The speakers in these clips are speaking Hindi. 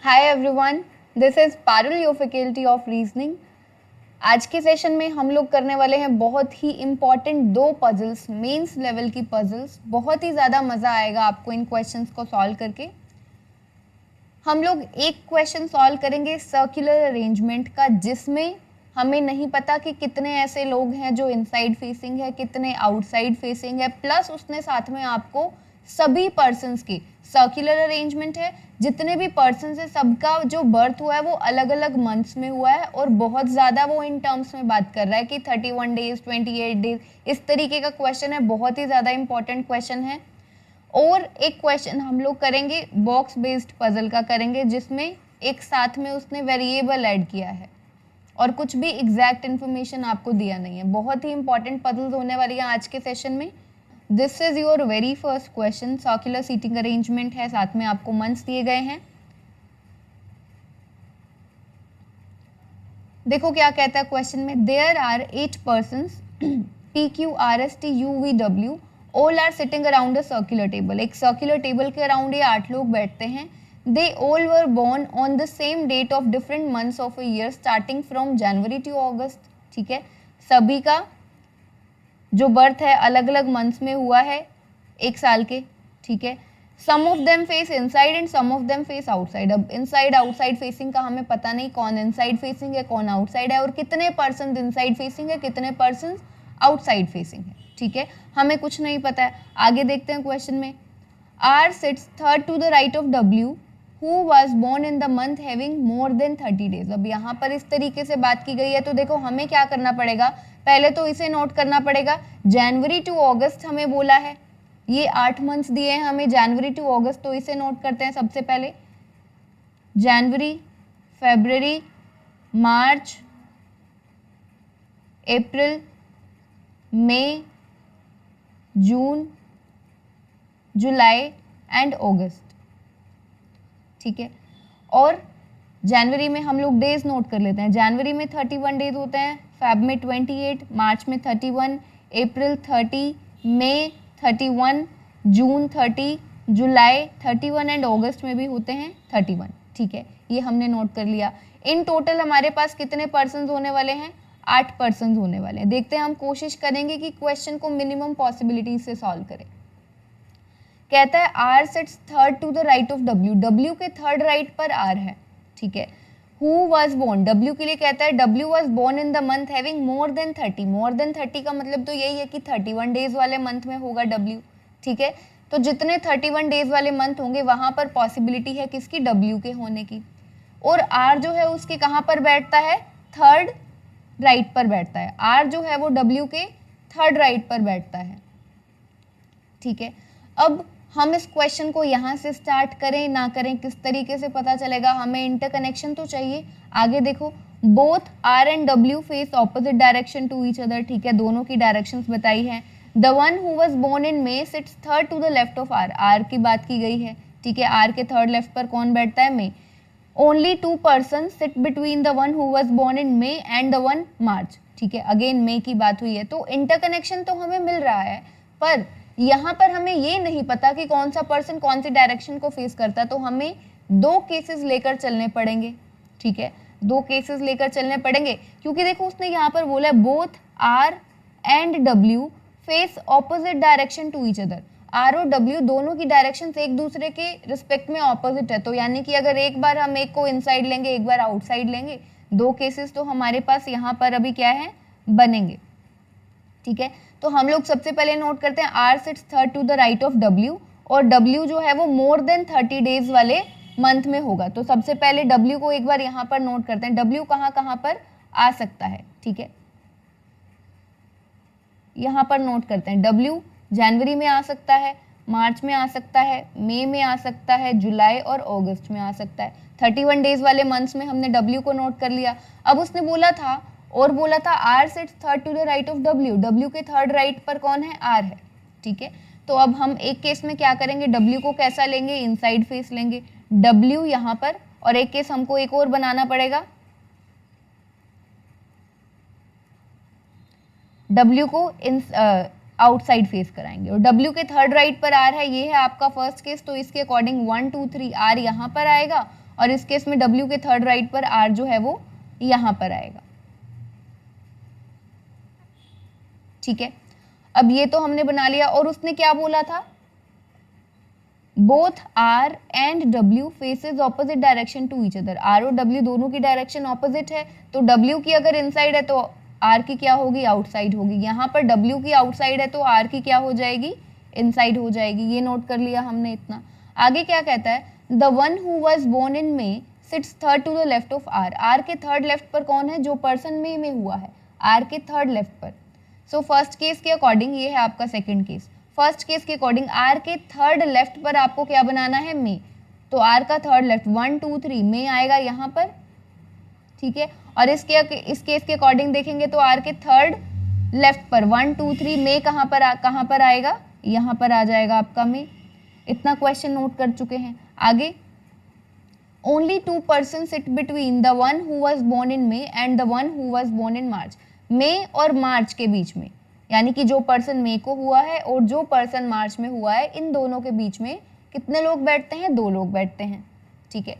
Hi everyone, this is Parul, your faculty of reasoning. आज के सेशन में हम लोग करने वाले हैं बहुत ही इम्पॉर्टेंट दो पजल्स, मेंस लेवल की पजल्स। बहुत ही ज़्यादा मज़ा आएगा आपको इन क्वेश्चंस को सॉल्व करके। हम लोग एक क्वेश्चन सॉल्व करेंगे सर्कुलर अरेंजमेंट का, जिसमें हमें नहीं पता कि कितने ऐसे लोग हैं जो इनसाइड फेसिंग है, कितने आउटसाइड फेसिंग है, प्लस उसने साथ में आपको सभी पर्सन्स की सर्कुलर अरेंजमेंट है। जितने भी पर्सन्स है सबका जो बर्थ हुआ है वो अलग अलग मंथ्स में हुआ है, और बहुत ज़्यादा वो इन टर्म्स में बात कर रहा है कि 31 डेज 28 डेज, इस तरीके का क्वेश्चन है। बहुत ही ज़्यादा इंपॉर्टेंट क्वेश्चन है। और एक क्वेश्चन हम लोग करेंगे बॉक्स बेस्ड पजल का करेंगे, जिसमें एक साथ में उसने वेरिएबल ऐड किया है और कुछ भी एग्जैक्ट इन्फॉर्मेशन आपको दिया नहीं है। बहुत ही इंपॉर्टेंट पजल्स होने वाली है आज के सेशन में। This is your very first question. Circular seating arrangement है, साथ में आपको मंथ्स दिए गए हैं। देखो क्या कहता है क्वेश्चन में, there are 8 persons PQRSTUVW all are sitting around a circular table. एक सर्कुलर टेबल के अराउंड ये 8 लोग बैठते हैं। They all were born on the same date of different months of a year starting from January to August. ठीक है, सभी का जो बर्थ है अलग अलग मंथ्स में हुआ है एक साल के। ठीक है, some of them face inside and some of them face outside. अब इनसाइड आउटसाइड फेसिंग का हमें पता नहीं, कौन इनसाइड फेसिंग है कौन आउटसाइड है, और कितने पर्सन इनसाइड फेसिंग है कितने पर्सन आउटसाइड फेसिंग है। ठीक है, हमें कुछ नहीं पता है। आगे देखते हैं क्वेश्चन में, R sits third to the right of W who was born in the month having more than 30 days. अब यहाँ पर इस तरीके से बात की गई है, तो देखो हमें क्या करना पड़ेगा, पहले तो इसे नोट करना पड़ेगा। जनवरी टू अगस्त हमें बोला है, ये 8 मंथ्स दिए हैं हमें जनवरी टू अगस्त, तो इसे नोट करते हैं सबसे पहले। जनवरी, फरवरी, मार्च, अप्रैल, मई, जून, जुलाई एंड अगस्त। ठीक है, और जनवरी में हम लोग डेज नोट कर लेते हैं। जनवरी में 31 डेज होते हैं, फेब में 28, मार्च में 31, अप्रैल 30, मई 31, जून 30, जुलाई 31 एंड अगस्त में भी होते हैं 31। ठीक है, ये हमने नोट कर लिया। इन टोटल हमारे पास कितने पर्सन्स होने वाले हैं, 8 पर्सन्स होने वाले हैं। देखते हैं, हम कोशिश करेंगे कि क्वेश्चन को मिनिमम पॉसिबिलिटी से सॉल्व करें। कहता है R sits third to the right of W, W के थर्ड राइट पर आर है। ठीक है, हु वॉज बोर्न, डब्ल्यू के लिए कहता है W was born in the month having more than 30। More than 30 का मतलब तो यही है कि 31 डेज वाले मंथ में होगा डब्ल्यू। ठीक है, तो जितने 31 डेज वाले मंथ होंगे वहां पर पॉसिबिलिटी है किसकी, डब्ल्यू के होने की। और आर जो है उसके कहाँ पर बैठता है, थर्ड राइट पर बैठता है। आर जो है वो डब्ल्यू के थर्ड राइट पर बैठता है। ठीक है, अब हम इस क्वेश्चन को यहाँ से स्टार्ट करें ना करें, किस तरीके से पता चलेगा, हमें इंटरकनेक्शन तो चाहिए। आगे देखो, both R and W face opposite direction to each other. ठीक है, दोनों की डायरेक्शंस बताई है। The one who was born in May sits third to the left of R, R की बात की गई है। ठीक है, आर के थर्ड लेफ्ट पर कौन बैठता है, May. Only 2 person sit between the one who was born in May and the one March. ठीक है, अगेन मे की बात हुई है, तो इंटरकनेक्शन तो हमें मिल रहा है, पर यहाँ पर हमें ये नहीं पता कि कौन सा पर्सन कौन सी डायरेक्शन को फेस करता है, तो हमें 2 केसेस लेकर चलने पड़ेंगे। ठीक है, 2 केसेस लेकर चलने पड़ेंगे, क्योंकि देखो उसने यहाँ पर बोला है both R and W face opposite direction to each other. R और डब्ल्यू दोनों की डायरेक्शन एक दूसरे के रिस्पेक्ट में ऑपोजिट है, तो यानी कि अगर एक बार हम एक को इनसाइड लेंगे एक बार आउटसाइड लेंगे, 2 केसेस तो हमारे पास यहाँ पर अभी क्या है, बनेंगे। ठीक है, तो हम लोग सबसे पहले नोट करते हैं R sits third to the right of W, और डब्ल्यू जो है वो मोर देन 30 डेज वाले मंथ में होगा। तो सबसे पहले डब्ल्यू को एक बार यहाँ पर नोट करते हैं, डब्ल्यू कहाँ कहाँ पर आ सकता है। ठीक है, यहाँ पर नोट करते हैं, डब्ल्यू जनवरी में आ सकता है, मार्च में आ सकता है, मई में आ सकता है, जुलाई और अगस्त में आ सकता है। 31 डेज वाले मंथ्स में हमने डब्ल्यू को नोट कर लिया। अब उसने बोला था R sits third to the right of W, W के थर्ड राइट पर कौन है, आर है। ठीक है, तो अब हम एक केस में क्या करेंगे, डब्ल्यू को कैसा लेंगे, इनसाइड फेस लेंगे, डब्ल्यू यहाँ पर, और एक केस हमको एक और बनाना पड़ेगा, डब्ल्यू को आउटसाइड फेस कराएंगे, और डब्ल्यू के थर्ड राइट पर आर है, ये है आपका फर्स्ट केस, तो इसके अकॉर्डिंग 1 2 3 आर यहाँ पर आएगा, और इस केस में W के थर्ड राइट पर R जो है वो यहाँ पर आएगा। ठीक है, अब ये तो हमने बना लिया। और उसने क्या बोला था, both R and W faces opposite direction to each other. R और W दोनों की डायरेक्शन ऑपोजिट है, तो W की अगर इनसाइड है तो R की क्या होगी, आउटसाइड होगी। यहाँ पर W की आउटसाइड है तो R की क्या हो जाएगी, इनसाइड हो जाएगी। ये नोट कर लिया हमने इतना। आगे क्या कहता है, the one who was born in May sits third to the left of R। R के थर्ड लेफ्ट पर कौन है, जो पर्सन मे में हुआ है, R के थर्ड लेफ्ट पर। सो फर्स्ट केस के अकॉर्डिंग ये है आपका सेकंड केस। फर्स्ट केस के अकॉर्डिंग R के थर्ड लेफ्ट पर आपको क्या बनाना है, मे। तो R का थर्ड लेफ्ट 1 2 3 मे आएगा यहाँ पर। ठीक है, और इस केस के अकॉर्डिंग देखेंगे तो R के थर्ड लेफ्ट पर 1 2 3 मे कहाँ पर आएगा, यहाँ पर आ जाएगा आपका मे। इतना क्वेश्चन नोट कर चुके हैं। आगे, only 2 person sit between the one who was born in May and the one who was born in March. May और मार्च के बीच में, यानी कि जो पर्सन मे को हुआ है और जो पर्सन मार्च में हुआ है, इन दोनों के बीच में कितने लोग बैठते हैं, 2 लोग बैठते हैं। ठीक है,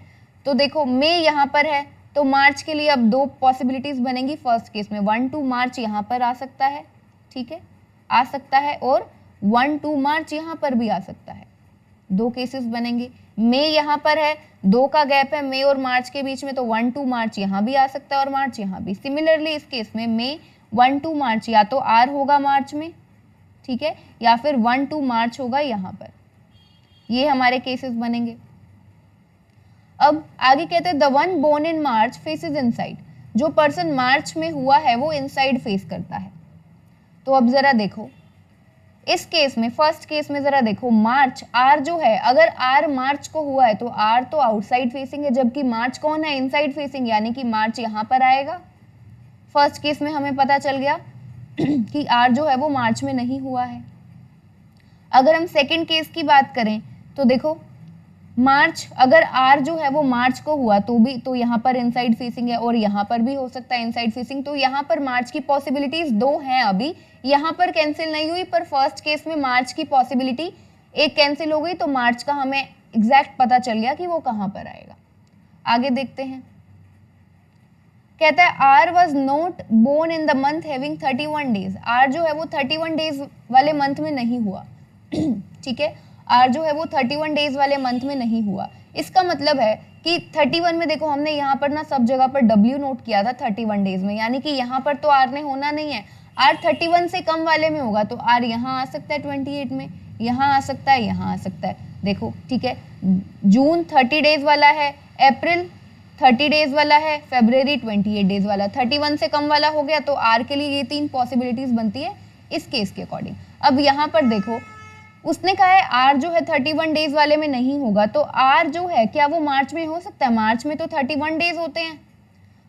तो देखो मे यहाँ पर है, तो मार्च के लिए अब 2 पॉसिबिलिटीज बनेंगी। फर्स्ट केस में 1 2 मार्च यहाँ पर आ सकता है, ठीक है, आ सकता है, और 1 2 मार्च यहाँ पर भी आ सकता है। 2 केसेस बनेंगे। मे यहाँ पर है, 2 का गैप है मे और मार्च के बीच में, तो 1 2 मार्च यहाँ भी आ सकता है और मार्च यहाँ भी। सिमिलरली इस केस में मे 1 2 मार्च या तो R होगा मार्च में, ठीक है, या फिर 1 2 मार्च होगा यहाँ पर। ये हमारे केसेस बनेंगे। अब आगे कहते हैं the one born in March faces inside. जो पर्सन मार्च में हुआ है वो इनसाइड फेस करता है। तो अब जरा देखो इस केस में, फर्स्ट केस में जरा देखो, मार्च R जो है, अगर R मार्च को हुआ है तो R तो आउटसाइड फेसिंग है, जबकि मार्च कौन है, इनसाइड फेसिंग, यानी कि मार्च यहाँ पर आएगा। फर्स्ट केस में हमें पता चल गया कि R जो है वो मार्च में नहीं हुआ है। अगर हम सेकंड केस की बात करें तो देखो, मार्च अगर R जो है वो मार्च को हुआ तो यहाँ पर इनसाइड फेसिंग है, और यहाँ पर भी हो सकता है इनसाइड फेसिंग। तो यहाँ पर मार्च की पॉसिबिलिटीज 2 हैं अभी, यहाँ पर कैंसिल नहीं हुई, पर फर्स्ट केस में मार्च की पॉसिबिलिटी एक कैंसिल हो गई, तो मार्च का हमें एग्जैक्ट पता चल गया कि वो कहाँ पर आएगा। आगे देखते हैं, कहता है R was not born in the month having 31 days। R जो है वो 31 डेज वाले मंथ में नहीं हुआ। ठीक है, R जो है वो 31 डेज वाले मंथ में नहीं हुआ। इसका मतलब है कि 31 में देखो हमने यहाँ पर ना सब जगह पर W नोट किया था 31 डेज में, यानी कि यहाँ पर तो R ने होना नहीं है। R 31 से कम वाले में होगा, तो R यहाँ आ सकता है 28 में, यहाँ आ सकता है, यहाँ आ सकता है। देखो ठीक है, जून 30 डेज वाला है, अप्रैल 30 डेज वाला है, फरवरी 28 डेज वाला। 31 से कम वाला हो गया, तो R के लिए ये 3 पॉसिबिलिटीज बनती है इस केस के अकॉर्डिंग। अब यहाँ पर देखो उसने कहा है R जो है 31 डेज वाले में नहीं होगा, तो R जो है क्या वो मार्च में हो सकता है? मार्च में तो 31 डेज होते हैं,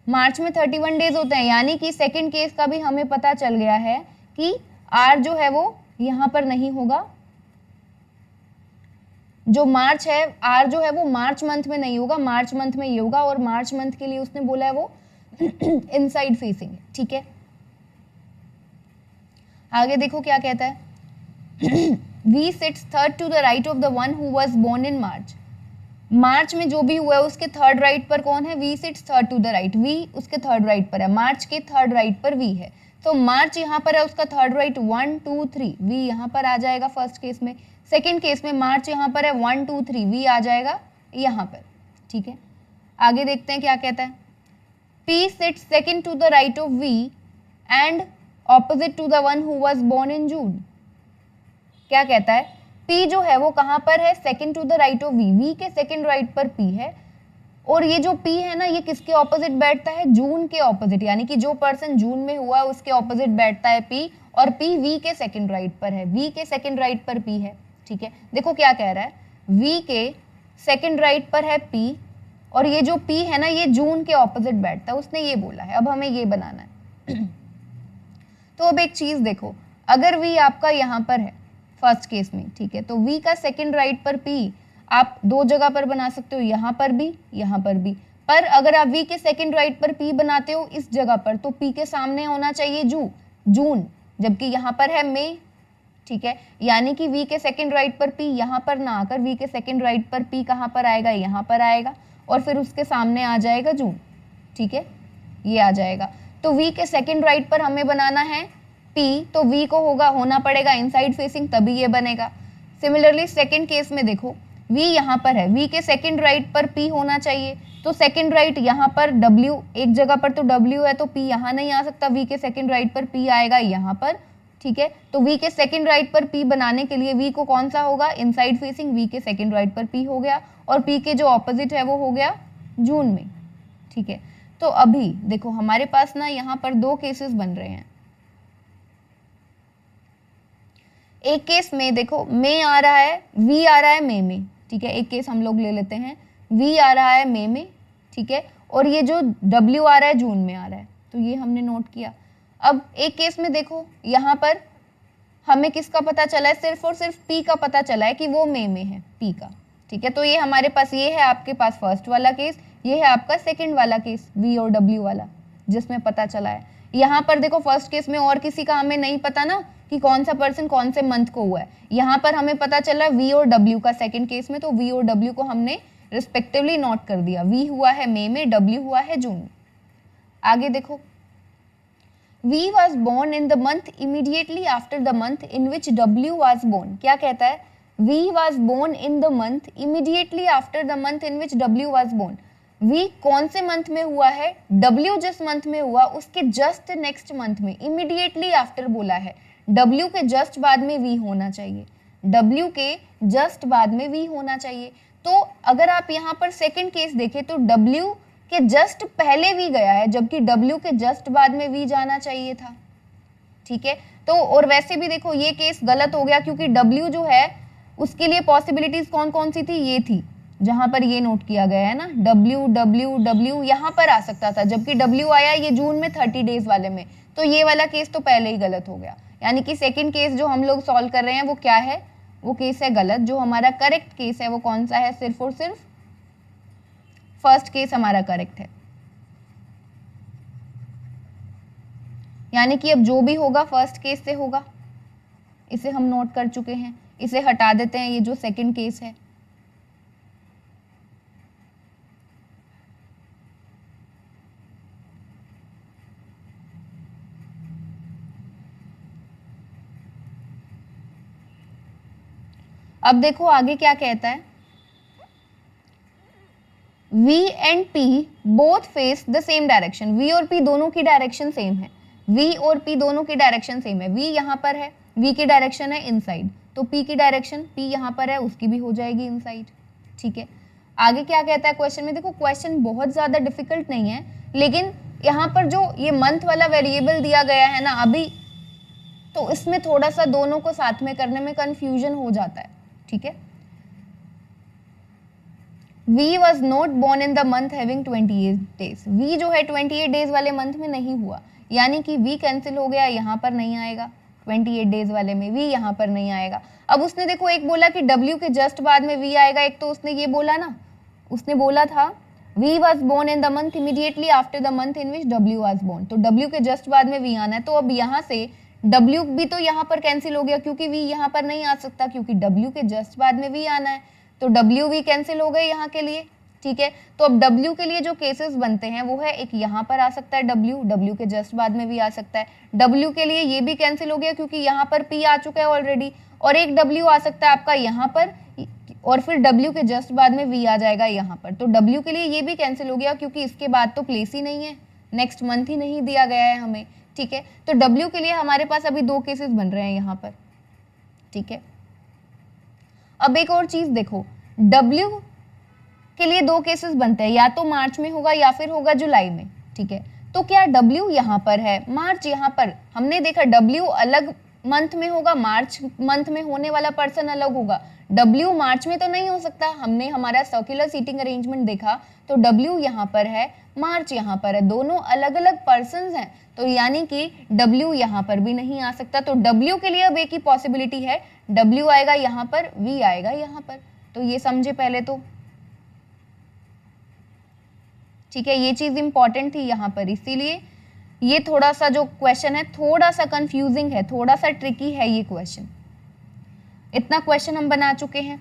मार्च में 31 डेज होते हैं, यानी कि सेकंड केस का भी हमें पता चल गया है कि R जो है वो यहाँ पर नहीं होगा। जो मार्च है, R जो है वो मार्च मंथ में नहीं होगा, मार्च मंथ में ये होगा, और मार्च मंथ के लिए उसने बोला है वो इनसाइड फेसिंग है। ठीक है, आगे देखो क्या कहता है। V sits third to the right of the one who was born in March। मार्च में जो भी हुआ है उसके थर्ड राइट पर कौन है? V sits third to the right। V उसके थर्ड राइट पर है, मार्च के थर्ड राइट पर V है, तो मार्च यहाँ पर है, उसका थर्ड राइट 1 2 3 V यहाँ पर आ जाएगा फर्स्ट केस में। सेकेंड केस में मार्च यहाँ पर है 1 2 3 V आ जाएगा यहाँ पर। ठीक है, आगे देखते हैं क्या कहता है। P sits second to the right of V and opposite to the one who was born in June। क्या कहता है? P जो है वो कहाँ पर है? Second to the right of V। V के सेकेंड राइट पर P है, और ये जो P है ना, ये किसके ऑपोजिट बैठता है? जून के ऑपोजिट, यानी कि जो पर्सन जून में हुआ उसके ऑपोजिट बैठता है P, और P V के सेकेंड राइट पर है। V के सेकेंड राइट पर P है। ठीक है, देखो क्या कह रहा है, V के सेकेंड राइट पर है P, और ये जो P है ना ये जून के ऑपोजिट बैठता है, उसने ये बोला है। अब हमें ये बनाना है। तो अब एक चीज देखो, अगर V आपका यहाँ पर है फर्स्ट केस में, ठीक है, तो V का सेकेंड राइट पर P आप 2 जगह पर बना सकते हो, यहाँ पर भी, यहाँ पर भी। पर अगर आप V के सेकेंड राइट पर P बनाते हो इस जगह पर, तो P के सामने होना चाहिए जून, जबकि यहाँ पर है मई। ठीक है, यानी कि V के सेकेंड राइट पर P यहाँ पर ना आकर V के सेकेंड राइट पर P कहाँ पर आएगा? यहाँ पर आएगा। और फिर उसके सामने आ जाएगा जून, ठीक है, ये आ जाएगा। तो V के सेकंड राइट पर हमें बनाना है P, तो V को होना पड़ेगा इनसाइड फेसिंग, तभी ये बनेगा। सिमिलरली सेकंड केस में देखो V यहाँ पर है, V के सेकंड राइट पर P होना चाहिए, तो सेकंड राइट यहाँ पर W, एक जगह पर तो W है तो P यहाँ नहीं आ सकता, V के सेकंड राइट पर P आएगा यहाँ पर, ठीक है। तो V के सेकंड राइट पर P बनाने के लिए V को कौन सा होगा, इनसाइड फेसिंग, V के सेकंड राइट पर P हो गया, और P के जो ऑपोजिट है वो हो गया जून में, ठीक है। तो अभी देखो हमारे पास ना यहाँ पर दो केसेस बन रहे हैं। एक केस में देखो मई आ रहा है, V आ रहा है मई में, ठीक है, एक केस हम लोग ले लेते हैं, V आ रहा है मई में, ठीक है, और ये जो W आ रहा है जून में आ रहा है, तो ये हमने नोट किया। अब एक केस में देखो यहाँ पर हमें किसका पता चला है, सिर्फ और सिर्फ P का पता चला है कि वो मई में है, P का, ठीक है। तो ये हमारे पास, ये है आपके पास फर्स्ट वाला केस, ये है आपका सेकंड वाला केस V और W वाला, जिसमें पता चला है। यहाँ पर देखो फर्स्ट केस में और किसी का हमें नहीं पता ना कि कौन सा पर्सन कौन से मंथ को हुआ है, यहाँ पर हमें पता चला V और W का सेकंड केस में, तो V और W को हमने रिस्पेक्टिवली नोट कर दिया, V हुआ है मई में, W हुआ है जून में। आगे देखो, V was born in the month immediately after the month in which W was born। क्या कहता है, V was born in the month immediately after the month in which W was born। V कौन से मंथ में हुआ है, W जिस मंथ में हुआ उसके जस्ट नेक्स्ट मंथ में, इमीडिएटली आफ्टर बोला है, W के जस्ट बाद में V होना चाहिए, W के जस्ट बाद में V होना चाहिए। तो अगर आप यहाँ पर सेकंड केस देखें तो W के जस्ट पहले V गया है, जबकि W के जस्ट बाद में V जाना चाहिए था, ठीक है। तो और वैसे भी देखो ये केस गलत हो गया, क्योंकि W जो है उसके लिए पॉसिबिलिटीज कौन कौन सी थी, ये थी जहां पर ये नोट किया गया है ना, W W W यहाँ पर आ सकता था, जबकि W आया ये जून में 30 डेज वाले में, तो ये वाला केस तो पहले ही गलत हो गया। यानी कि सेकंड केस जो हम लोग सॉल्व कर रहे हैं वो क्या है, वो केस है गलत। जो हमारा करेक्ट केस है वो कौन सा है, सिर्फ और सिर्फ फर्स्ट केस हमारा करेक्ट है। यानी कि अब जो भी होगा फर्स्ट केस से होगा, इसे हम नोट कर चुके हैं, इसे हटा देते हैं, ये जो सेकंड केस है। अब देखो आगे क्या कहता है, V and P both face the same direction. V और P दोनों की डायरेक्शन सेम है, V और P दोनों की डायरेक्शन सेम है। V यहाँ पर है, V की डायरेक्शन है इनसाइड, तो P की डायरेक्शन, P यहाँ पर है उसकी भी हो जाएगी इनसाइड, ठीक है। आगे क्या कहता है क्वेश्चन में, देखो क्वेश्चन बहुत ज़्यादा डिफिकल्ट नहीं है, लेकिन यहाँ पर जो ये मंथ वाला वेरिएबल दिया गया है ना अभी, तो इसमें थोड़ा सा दोनों को साथ में करने में कंफ्यूजन हो जाता है, ठीक है। V was not born in the month having 28 days। V जो है 28 डेज वाले मंथ में नहीं हुआ, यानी कि V कैंसिल हो गया, यहाँ पर नहीं आएगा, 28 डेज वाले में V यहाँ पर नहीं आएगा। अब उसने देखो एक बोला कि W के जस्ट बाद में V आएगा, एक तो उसने ये बोला ना, उसने बोला था V was born in the month immediately after the month in which W was born, तो W के जस्ट बाद में V आना है। तो अब यहाँ से W भी तो यहाँ पर कैंसिल हो गया, क्योंकि V यहाँ पर नहीं आ सकता, क्योंकि W के जस्ट बाद में V आना है, तो W V कैंसिल हो गए यहाँ के लिए, ठीक है। तो अब W के लिए जो केसेस बनते हैं वो है, एक यहाँ पर आ सकता है W के जस्ट बाद में भी आ सकता है, W के लिए ये भी कैंसिल हो गया क्योंकि यहाँ पर P आ चुका है ऑलरेडी, और एक W आ सकता है आपका यहाँ पर, और फिर W के जस्ट बाद में V आ जाएगा यहाँ पर, तो W के लिए ये भी कैंसिल हो गया क्योंकि इसके बाद तो प्लेस ही नहीं है, नेक्स्ट मंथ ही नहीं दिया गया है हमें, ठीक है। तो W के लिए हमारे पास अभी दो केसेस बन रहे हैं यहाँ पर, ठीक है। अब एक और चीज देखो, W के लिए दो केसेस बनते हैं, या तो मार्च में होगा या फिर होगा जुलाई में, ठीक है। तो क्या W यहाँ पर है, मार्च यहाँ पर, हमने देखा W अलग मंथ में होगा, मार्च मंथ में होने वाला पर्सन अलग होगा, W मार्च में तो नहीं हो सकता, हमने हमारा सर्कुलर सीटिंग अरेंजमेंट देखा तो W यहाँ पर है, मार्च यहाँ पर है, दोनों अलग अलग पर्सन्स हैं, तो यानी कि W यहाँ पर भी नहीं आ सकता। तो W के लिए अब एक ही पॉसिबिलिटी है, W आएगा यहाँ पर, V आएगा यहाँ पर, तो ये समझे पहले तो, ठीक है। ये चीज इंपॉर्टेंट थी यहाँ पर, इसीलिए ये थोड़ा सा जो क्वेश्चन है थोड़ा सा कंफ्यूजिंग है, थोड़ा सा ट्रिकी है ये क्वेश्चन। इतना क्वेश्चन हम बना चुके हैं।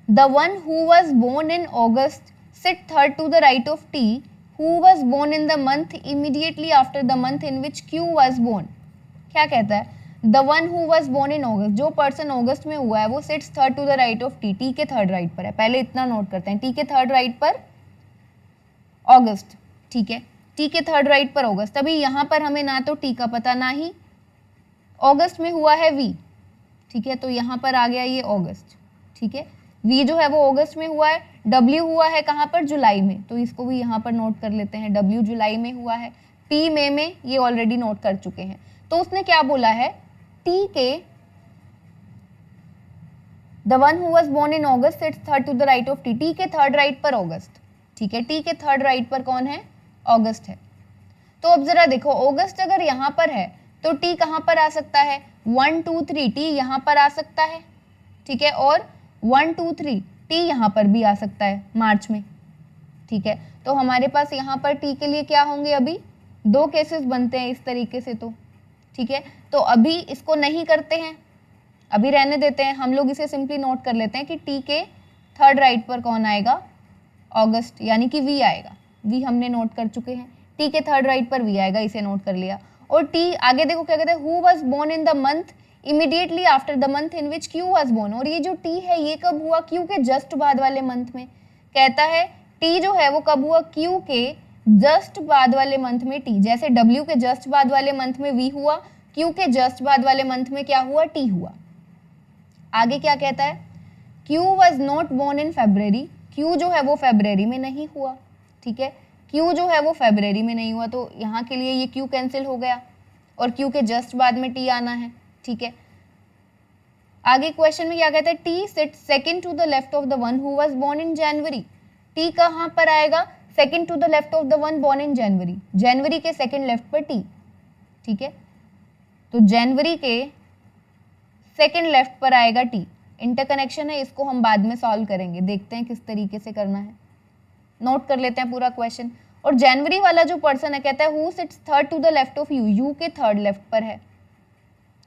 The one who was born in August sit third to the right of T who was born in the month immediately after the month in which Q was born. क्या कहता है, the one who was born in August, जो पर्सन अगस्त में हुआ है वो sits third to the right of T, T के थर्ड राइट पर है। पहले इतना नोट करते हैं, टी के थर्ड राइट पर अगस्त, ठीक है, टी के थर्ड राइट पर अगस्त। अभी यहाँ पर हमें ना तो टी का पता ना ही अगस्त में हुआ है वी, ठीक है, तो यहाँ पर आ गया ये अगस्त, ठीक है, वी जो है वो अगस्त में हुआ है, डब्ल्यू हुआ है कहाँ पर, जुलाई में, तो इसको भी यहाँ पर नोट कर लेते हैं, डब्ल्यू जुलाई में हुआ है, टी मई में, ये ऑलरेडी नोट कर चुके हैं। तो उसने क्या बोला है, टी के the one who was born in August sits third to the right of T, T के थर्ड राइट पर अगस्त, ठीक है, टी के थर्ड राइट पर कौन है, अगस्त है। तो अब जरा देखो, अगस्त अगर यहाँ पर है तो टी कहाँ पर आ सकता है, 1 2 3 टी यहाँ पर आ सकता है, ठीक है, और 1 2 3 टी यहाँ पर भी आ सकता है मार्च में, ठीक है। तो हमारे पास यहाँ पर टी के लिए क्या होंगे, अभी 2 केसेस बनते हैं इस तरीके से, तो ठीक है, तो अभी इसको नहीं करते हैं, अभी रहने देते हैं, हम लोग इसे सिंपली नोट कर लेते हैं कि टी के थर्ड राइट पर कौन आएगा, अगस्त, यानी कि वी आएगा, वी हमने नोट कर चुके हैं, टी के थर्ड राइट पर वी आएगा, इसे नोट कर लिया। और टी आगे देखो क्या कहते हैं, who was born in the month immediately after the month in which Q was born, और ये जो टी है ये कब हुआ, क्यू के जस्ट बाद वाले मंथ में। कहता है टी जो है वो कब हुआ, क्यू के जस्ट बाद वाले मंथ में टी, जैसे डब्ल्यू के जस्ट बाद वाले मंथ में वी हुआ, क्यू के जस्ट बाद वाले मंथ में क्या हुआ, टी हुआ। आगे क्या कहता है, Q was not born in February, Q जो है वो फेब्रवरी में नहीं हुआ, ठीक है, क्यू जो है वो फेब्रवरी में नहीं हुआ, तो यहाँ के लिए ये क्यू कैंसिल हो गया और क्यू के जस्ट बाद में टी आना है, ठीक है। आगे क्वेश्चन में क्या कहता है, T sit second to the left of the one who was born in January, T कहाँ पर आएगा, second to the left of the one born in January, जनवरी के सेकंड लेफ्ट पर टी, ठीक है, तो जनवरी के सेकंड लेफ्ट पर आएगा टी। इंटरकनेक्शन है, इसको हम बाद में सॉल्व करेंगे, देखते हैं किस तरीके से करना है, नोट कर लेते हैं पूरा क्वेश्चन। और जनवरी वाला जो पर्सन है कहता है who sits third to the left of U, U के थर्ड लेफ्ट पर है,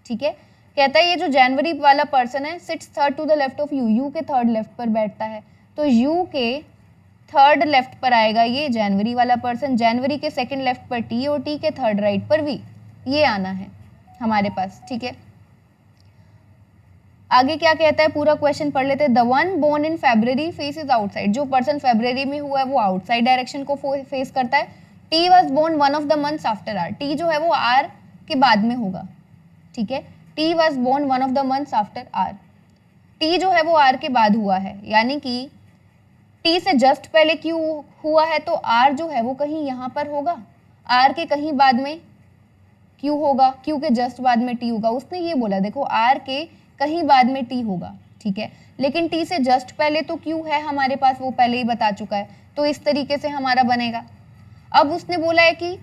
ठीक है, कहता है ये जो जनवरी वाला पर्सन है sits third to the left of U, U के थर्ड लेफ्ट पर बैठता है, तो यू के थर्ड लेफ्ट पर आएगा ये जनवरी वाला पर्सन, जनवरी के सेकंड लेफ्ट पर टी और टी के थर्ड राइट पर वी, ये आना है हमारे पास, ठीक है। आगे क्या कहता है, पूरा क्वेश्चन पढ़ लेते हैं। The one born in February faces outside, जो पर्सन फेब्रवरी में हुआ है वो आउटसाइड डायरेक्शन को फेस करता है। T was born one of the months after R, T जो है वो आर के बाद में होगा, ठीक है, T was born one of the months after R, T जो है वो आर के बाद हुआ है, यानी कि टी से जस्ट पहले क्यू हुआ है, तो आर जो है वो कहीं यहाँ पर होगा, आर के कहीं बाद में क्यू होगा, क्यू के जस्ट बाद में टी होगा। उसने ये बोला देखो आर के कहीं बाद में टी होगा, ठीक है, लेकिन टी से जस्ट पहले तो क्यू है हमारे पास, वो पहले ही बता चुका है, तो इस तरीके से हमारा बनेगा। अब उसने बोला है कि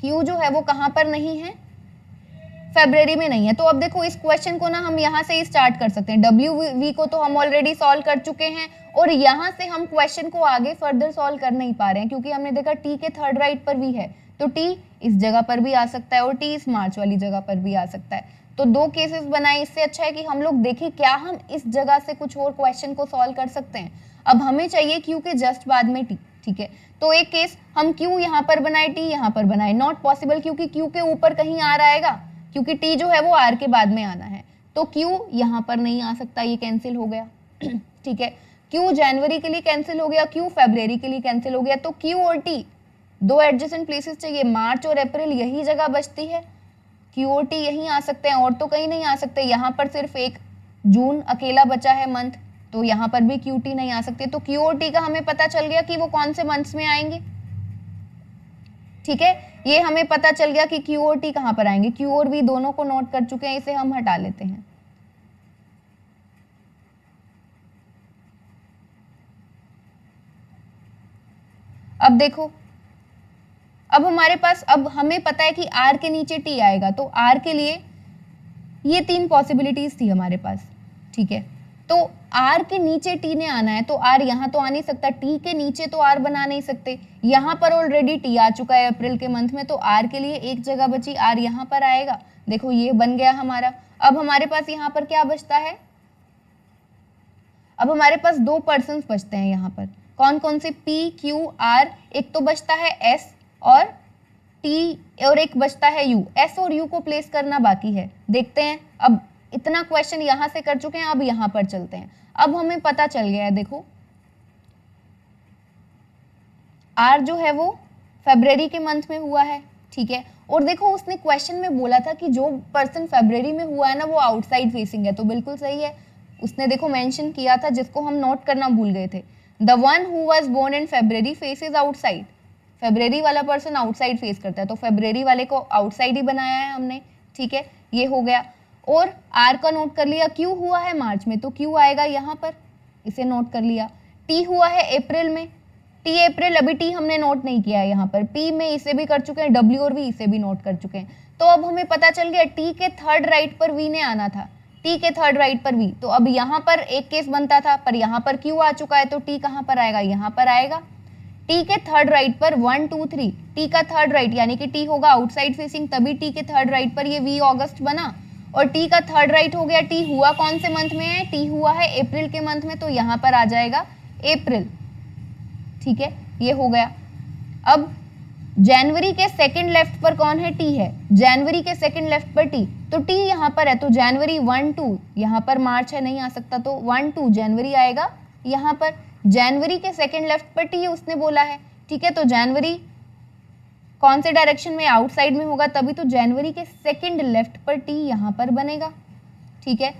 क्यू जो है वो कहाँ पर नहीं है, फेब्रवरी में नहीं है, तो अब देखो इस क्वेश्चन को ना हम यहाँ से ही स्टार्ट कर सकते हैं, डब्ल्यू वी को तो हम ऑलरेडी सॉल्व कर चुके हैं और यहाँ से हम क्वेश्चन को आगे फर्दर सॉल्व कर नहीं पा रहे हैं, क्योंकि हमने देखा टी के थर्ड राइट पर वी है, तो टी इस जगह पर भी आ सकता है और टी इस मार्च वाली जगह पर भी आ सकता है, तो 2 केसेस बनाए। इससे अच्छा है कि हम लोग देखें क्या हम इस जगह से कुछ और क्वेश्चन को सॉल्व कर सकते हैं। अब हमें चाहिए क्यू के जस्ट बाद में टी, ठीक है, तो एक केस हम क्यू यहाँ पर बनाए, टी यहाँ पर बनाए, नॉट पॉसिबल, क्योंकि क्यू के ऊपर कहीं आर आएगा, क्योंकि टी जो है वो आर के बाद में आना है, तो क्यू यहाँ पर नहीं आ सकता, ये कैंसिल हो गया ठीक है, क्यू जनवरी के लिए कैंसिल हो गया, क्यू फेब्रवरी के लिए कैंसिल हो गया, तो क्यू और टी 2 एडजेसेंट प्लेसेस चाहिए, मार्च और अप्रैल यही जगह बचती है, क्यू और टी यहीं आ सकते हैं और तो कहीं नहीं आ सकते। यहाँ पर सिर्फ एक जून अकेला बचा है मंथ, तो यहाँ पर भी क्यू टी नहीं आ सकते, तो क्यू और टी का हमें पता चल गया कि वो कौन से मंथ्स में आएंगे, ठीक है, ये हमें पता चल गया कि क्यू और टी कहाँ पर आएंगे, क्यू और वी दोनों को नोट कर चुके हैं, इसे हम हटा लेते हैं। अब देखो, अब हमारे पास, अब हमें पता है कि आर के नीचे टी आएगा, तो आर के लिए ये 3 पॉसिबिलिटीज थी हमारे पास, ठीक है, तो आर के नीचे टी ने आना है, तो आर यहाँ तो आ नहीं सकता, टी के नीचे तो आर बना नहीं सकते, यहाँ पर ऑलरेडी टी आ चुका है अप्रैल के मंथ में, तो आर के लिए एक जगह बची, आर यहाँ पर आएगा, देखो ये बन गया हमारा। अब हमारे पास यहाँ पर क्या बचता है, अब हमारे पास 2 पर्सन्स बचते हैं यहाँ पर, कौन कौन से P, Q, R, एक तो बचता है S और T और एक बचता है U। S और U को प्लेस करना बाकी है, देखते हैं। अब इतना क्वेश्चन यहाँ से कर चुके हैं, अब यहाँ पर चलते हैं। अब हमें पता चल गया है, देखो R जो है वो फरवरी के मंथ में हुआ है, ठीक है। और देखो उसने क्वेश्चन में बोला था कि जो पर्सन फरवरी में हुआ है ना वो आउटसाइड फेसिंग है, तो बिल्कुल सही है। उसने देखो मेंशन किया था, जिसको हम नोट करना भूल गए थे, the one who was born in February faces outside. फरवरी वाला पर्सन आउटसाइड फेस करता है, तो फरवरी वाले को आउटसाइड ही बनाया है हमने, ठीक है, ये हो गया। और आर का नोट कर लिया। क्यू हुआ है मार्च में, तो क्यू आएगा यहाँ पर, इसे नोट कर लिया। टी हुआ है अप्रैल में, टी अप्रैल, अभी टी हमने नोट नहीं किया है यहाँ पर। पी में इसे भी कर चुके हैं, डब्ल्यू और वी इसे भी नोट कर चुके हैं। तो अब हमें पता चल गया टी के थर्ड राइट पर वी ने आना था, टी के थर्ड राइट पर वी। तो अब यहाँ पर एक केस बनता था, पर यहाँ पर क्यू आ चुका है, तो टी कहाँ पर आएगा, यहाँ पर आएगा। टी के थर्ड राइट पर 1 2 3, टी का थर्ड राइट यानी कि टी होगा आउटसाइड फेसिंग, तभी टी के थर्ड राइट पर ये वी अगस्त बना। और टी का थर्ड राइट हो गया। टी हुआ कौन से मंथ में है, टी हुआ है अप्रैल के मंथ में, तो यहाँ पर आ जाएगा अप्रैल, ठीक है, ये हो गया। अब जनवरी के सेकंड लेफ्ट पर कौन है, टी है। जनवरी के सेकंड लेफ्ट पर टी, तो टी यहाँ पर है, तो जनवरी 1 2, यहाँ पर मार्च है नहीं आ सकता, तो 1 2 जनवरी आएगा यहाँ पर। जनवरी के सेकंड लेफ्ट पर टी उसने बोला है, ठीक है, तो जनवरी कौन से डायरेक्शन में, आउटसाइड में होगा, तभी तो जनवरी के सेकंड लेफ्ट पर टी यहाँ पर बनेगा, ठीक है।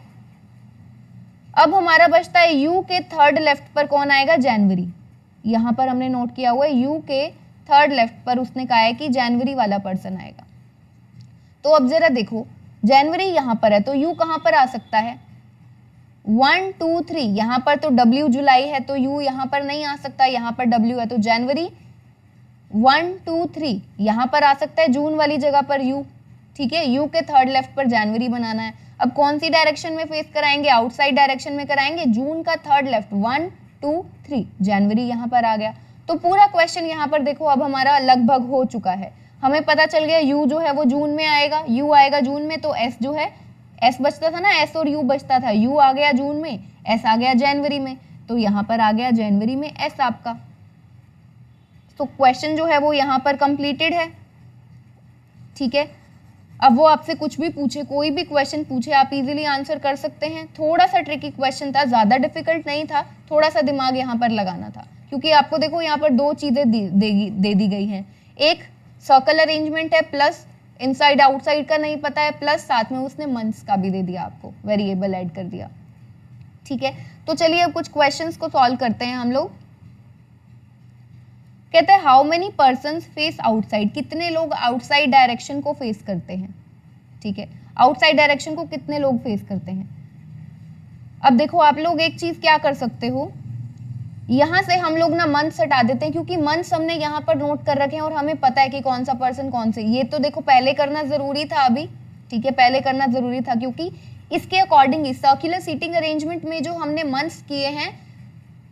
अब हमारा बचता है यू के थर्ड लेफ्ट पर कौन आएगा, जनवरी। यहाँ पर हमने नोट किया हुआ है यू के थर्ड लेफ्ट पर उसने कहा है कि जनवरी वाला पर्सन आएगा। तो अब जरा देखो जनवरी यहाँ पर है, तो यू कहाँ पर आ सकता है, 1 2 3, यहाँ पर तो डब्ल्यू जुलाई है, तो यू यहाँ पर नहीं आ सकता, यहाँ पर डब्ल्यू है, तो जनवरी 1 2 3 यहाँ पर आ सकता है, जून वाली जगह पर यू, ठीक है। यू के थर्ड लेफ्ट पर जनवरी बनाना है। अब कौन सी डायरेक्शन में फेस कराएंगे, आउटसाइड डायरेक्शन में कराएंगे, जून का थर्ड लेफ्ट 1 2 3, जनवरी यहाँ पर आ गया। तो पूरा क्वेश्चन यहाँ पर देखो अब हमारा लगभग हो चुका है। हमें पता चल गया यू जो है वो जून में आएगा, यू आएगा जून में, तो एस जो है, एस बचता था ना, एस और यू बचता था, यू आ गया जून में, एस आ गया जनवरी में, तो यहाँ पर आ गया जनवरी में एस आपका। तो क्वेश्चन जो है वो यहाँ पर कंप्लीटेड है, ठीक है। अब वो आपसे कुछ भी पूछे, कोई भी क्वेश्चन पूछे, आप इजीली आंसर कर सकते हैं। थोड़ा सा ट्रिकी क्वेश्चन था, ज़्यादा डिफिकल्ट नहीं था, थोड़ा सा दिमाग यहाँ पर लगाना था, क्योंकि आपको देखो यहाँ पर दो चीज़ें दे दी गई हैं। एक सर्कल अरेंजमेंट है, प्लस इनसाइड आउटसाइड का नहीं पता है, प्लस साथ में उसने मंथ्स का भी दे दिया, आपको वेरिएबल ऐड कर दिया, ठीक है। तो चलिए अब कुछ क्वेश्चंस को सॉल्व करते हैं हम लोग। कहते हैं how many persons face outside, कितने लोग आउटसाइड डायरेक्शन को फेस करते हैं, ठीक है। आउटसाइड डायरेक्शन को कितने लोग फेस करते हैं। अब देखो आप लोग एक चीज क्या कर सकते हो, यहाँ से हम लोग ना मंथ्स हटा देते हैं, क्योंकि मंथ्स हमने यहाँ पर नोट कर रखे हैं और हमें पता है कि कौन सा पर्सन कौन से। ये तो देखो पहले करना जरूरी था अभी, ठीक है, पहले करना जरूरी था, क्योंकि इसके अकॉर्डिंग सर्कुलर सीटिंग अरेंजमेंट में जो हमने मंथ्स किए हैं,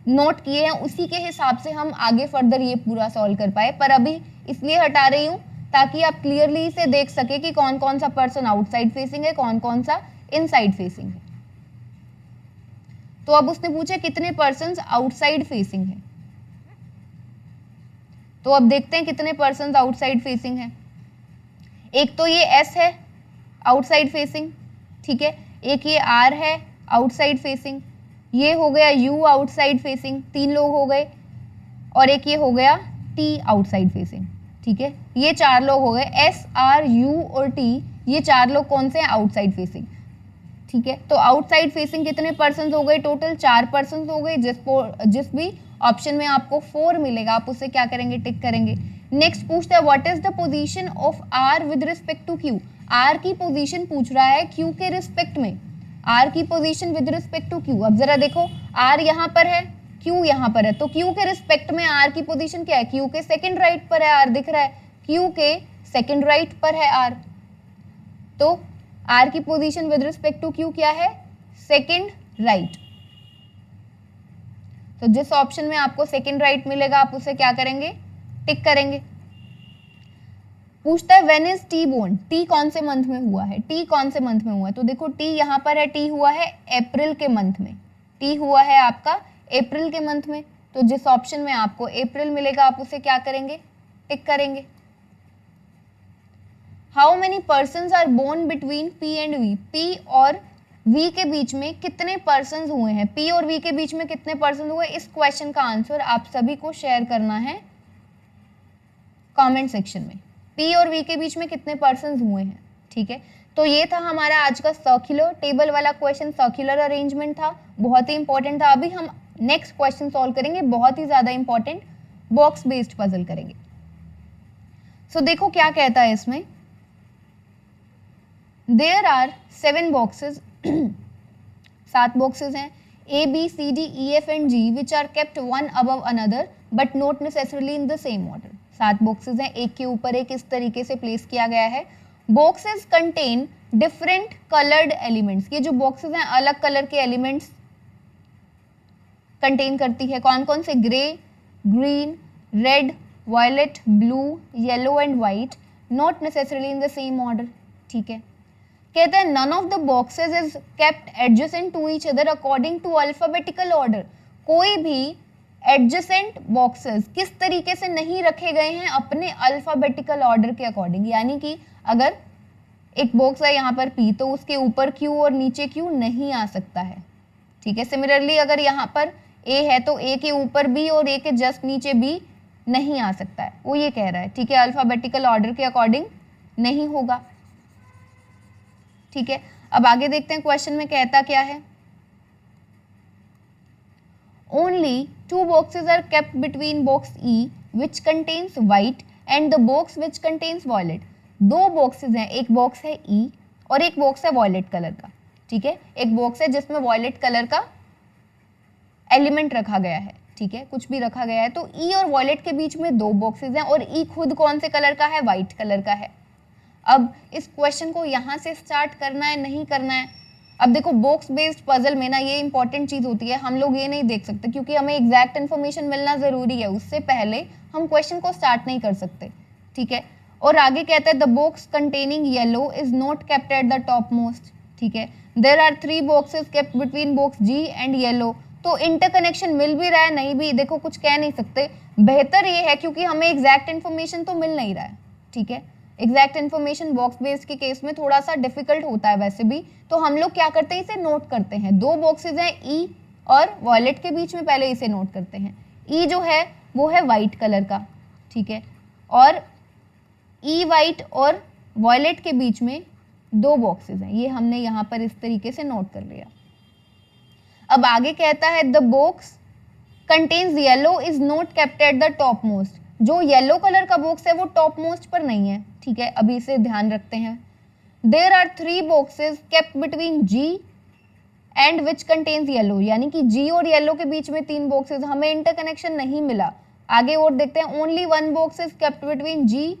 नोट किए हैं, उसी के हिसाब से हम आगे फर्दर ये पूरा सॉल्व कर पाए। पर अभी इसलिए हटा रही हूँ ताकि आप क्लियरली इसे देख सके कि कौन कौन सा पर्सन आउटसाइड फेसिंग है, कौन कौन सा इनसाइड फेसिंग है। तो अब उसने पूछा कितने पर्सन्स आउटसाइड फेसिंग है, तो अब देखते हैं कितने पर्सन्स आउटसाइड फेसिंग है। एक तो ये एस है आउटसाइड फेसिंग, ठीक है, एक ये आर है आउटसाइड फेसिंग, ये हो गया यू आउटसाइड फेसिंग, 3 लोग हो गए, और एक ये हो गया टी आउटसाइड फेसिंग, ठीक है। ये 4 लोग हो गए, एस आर यू और टी, ये 4 लोग कौन से हैं, आउटसाइड फेसिंग, ठीक है। तो आउटसाइड फेसिंग कितने पर्सन हो गए, टोटल 4 पर्सन हो गए। जिस भी ऑप्शन में आपको 4 मिलेगा आप उसे क्या करेंगे, टिक करेंगे। नेक्स्ट पूछता है what is the position of R with respect to Q, R की पोजीशन पूछ रहा है क्यू के रिस्पेक्ट में, आर की position with respect to Q. अब जरा देखो आर यहाँ पर है, क्यू यहाँ पर है, तो क्यू के रिस्पेक्ट में आर की पोजीशन क्या है, क्यू के सेकंड राइट पर है आर, दिख रहा है, क्यू के सेकंड राइट पर है आर, तो आर की position with respect to Q क्या है, सेकंड राइट। तो जिस ऑप्शन में आपको सेकंड राइट मिलेगा आप उसे क्या करेंगे, टिक करेंगे। पूछता है when is T born, T कौन से मंथ में हुआ है, टी कौन से मंथ में हुआ है, तो देखो टी यहाँ पर है, टी हुआ है अप्रैल के मंथ में, टी हुआ है आपका अप्रैल के मंथ में, तो जिस ऑप्शन में आपको अप्रैल मिलेगा आप उसे क्या करेंगे, टिक करेंगे। How many persons are born between P and V, P और वी के बीच में कितने पर्सन्स हुए हैं, पी और वी के बीच में कितने पर्सन हुए, इस क्वेश्चन का आंसर आप सभी को शेयर करना है कमेंट सेक्शन में। पी और वी के बीच में कितने पर्सन्स हुए हैं, ठीक है। तो ये था हमारा आज का सर्कुलर टेबल वाला क्वेश्चन, सर्कुलर अरेंजमेंट था, बहुत ही इंपॉर्टेंट था। अभी हम नेक्स्ट क्वेश्चन सॉल्व करेंगे, बहुत ही ज्यादा इंपॉर्टेंट बॉक्स बेस्ड पजल करेंगे। सो देखो क्या कहता है इसमें, देयर आर 7 बॉक्सेस 7 बॉक्सेस हैं, A, B, C, D, E, F and G which are kept one above another but not necessarily in the same order। 7 boxes हैं, एक के ऊपर एक इस तरीके से प्लेस किया गया है। Boxes contain different coloured elements, ये जो बॉक्सेस हैं अलग कलर के एलिमेंट्स कंटेन करती है। कौन कौन से, grey, green, red, violet, blue, yellow and white, not necessarily in the same order, ठीक है। कहते हैं none of the boxes is kept adjacent to each other according to alphabetical order. कोई भी एडजेसेंट बॉक्सेस किस तरीके से नहीं रखे गए हैं, अपने अल्फाबेटिकल ऑर्डर के अकॉर्डिंग, यानी कि अगर एक बॉक्स है यहाँ पर P तो उसके ऊपर Q और नीचे Q नहीं आ सकता है, ठीक है। सिमिलरली अगर यहाँ पर A है तो A के ऊपर B और A के जस्ट नीचे B नहीं आ सकता है, वो ये कह रहा है, ठीक है। अल्फाबेटिकल ऑर्डर के अकॉर्डिंग नहीं होगा, ठीक है। अब आगे देखते हैं क्वेश्चन में कहता क्या है। Only 2 boxes are kept between box E which contains white and the box which contains violet. 2 boxes हैं, एक बॉक्स है E और एक बॉक्स है वॉयलेट कलर का, ठीक है। एक बॉक्स है जिसमें वॉयलेट कलर का एलिमेंट रखा गया है, ठीक है, कुछ भी रखा गया है। तो E और वॉयलेट के बीच में 2 बॉक्सेस हैं और E खुद कौन से कलर का है, व्हाइट कलर का है। अब इस क्वेश्चन को यहाँ से स्टार्ट करना है, नहीं करना है। अब देखो बॉक्स बेस्ड पजल में ना ये इंपॉर्टेंट चीज होती है, हम लोग ये नहीं देख सकते क्योंकि हमें एग्जैक्ट इन्फॉर्मेशन मिलना जरूरी है, उससे पहले हम क्वेश्चन को स्टार्ट नहीं कर सकते, ठीक है। और आगे कहता है the box containing yellow is not kept at the top most, ठीक है। There are 3 boxes kept between box G and yellow. तो इंटरकनेक्शन मिल भी रहा है, नहीं भी, देखो कुछ कह नहीं सकते। बेहतर ये है क्योंकि हमें एग्जैक्ट इन्फॉर्मेशन तो मिल नहीं रहा है, ठीक है। एग्जैक्ट इन्फॉर्मेशन बॉक्स बेस्ड के केस में थोड़ा सा डिफिकल्ट होता है वैसे भी, तो हम लोग क्या करते हैं, इसे नोट करते हैं। 2 बॉक्सेस हैं E और वॉयलेट के बीच में, पहले इसे नोट करते हैं। E जो है वो है व्हाइट कलर का, ठीक है, और E व्हाइट और वॉयलेट के बीच में 2 बॉक्सेस हैं, ये हमने यहाँ पर इस तरीके से नोट कर लिया। अब आगे कहता है the box contains yellow is not kept at the top most. जो येलो कलर का बॉक्स है वो टॉप मोस्ट पर नहीं है, ठीक है, अभी इसे ध्यान रखते हैं। There are 3 boxes kept between G and which contains yellow, यानी कि G और येलो के बीच में 3 बॉक्सेस, हमें इंटरकनेक्शन नहीं मिला। आगे और देखते हैं, only 1 box is kept between G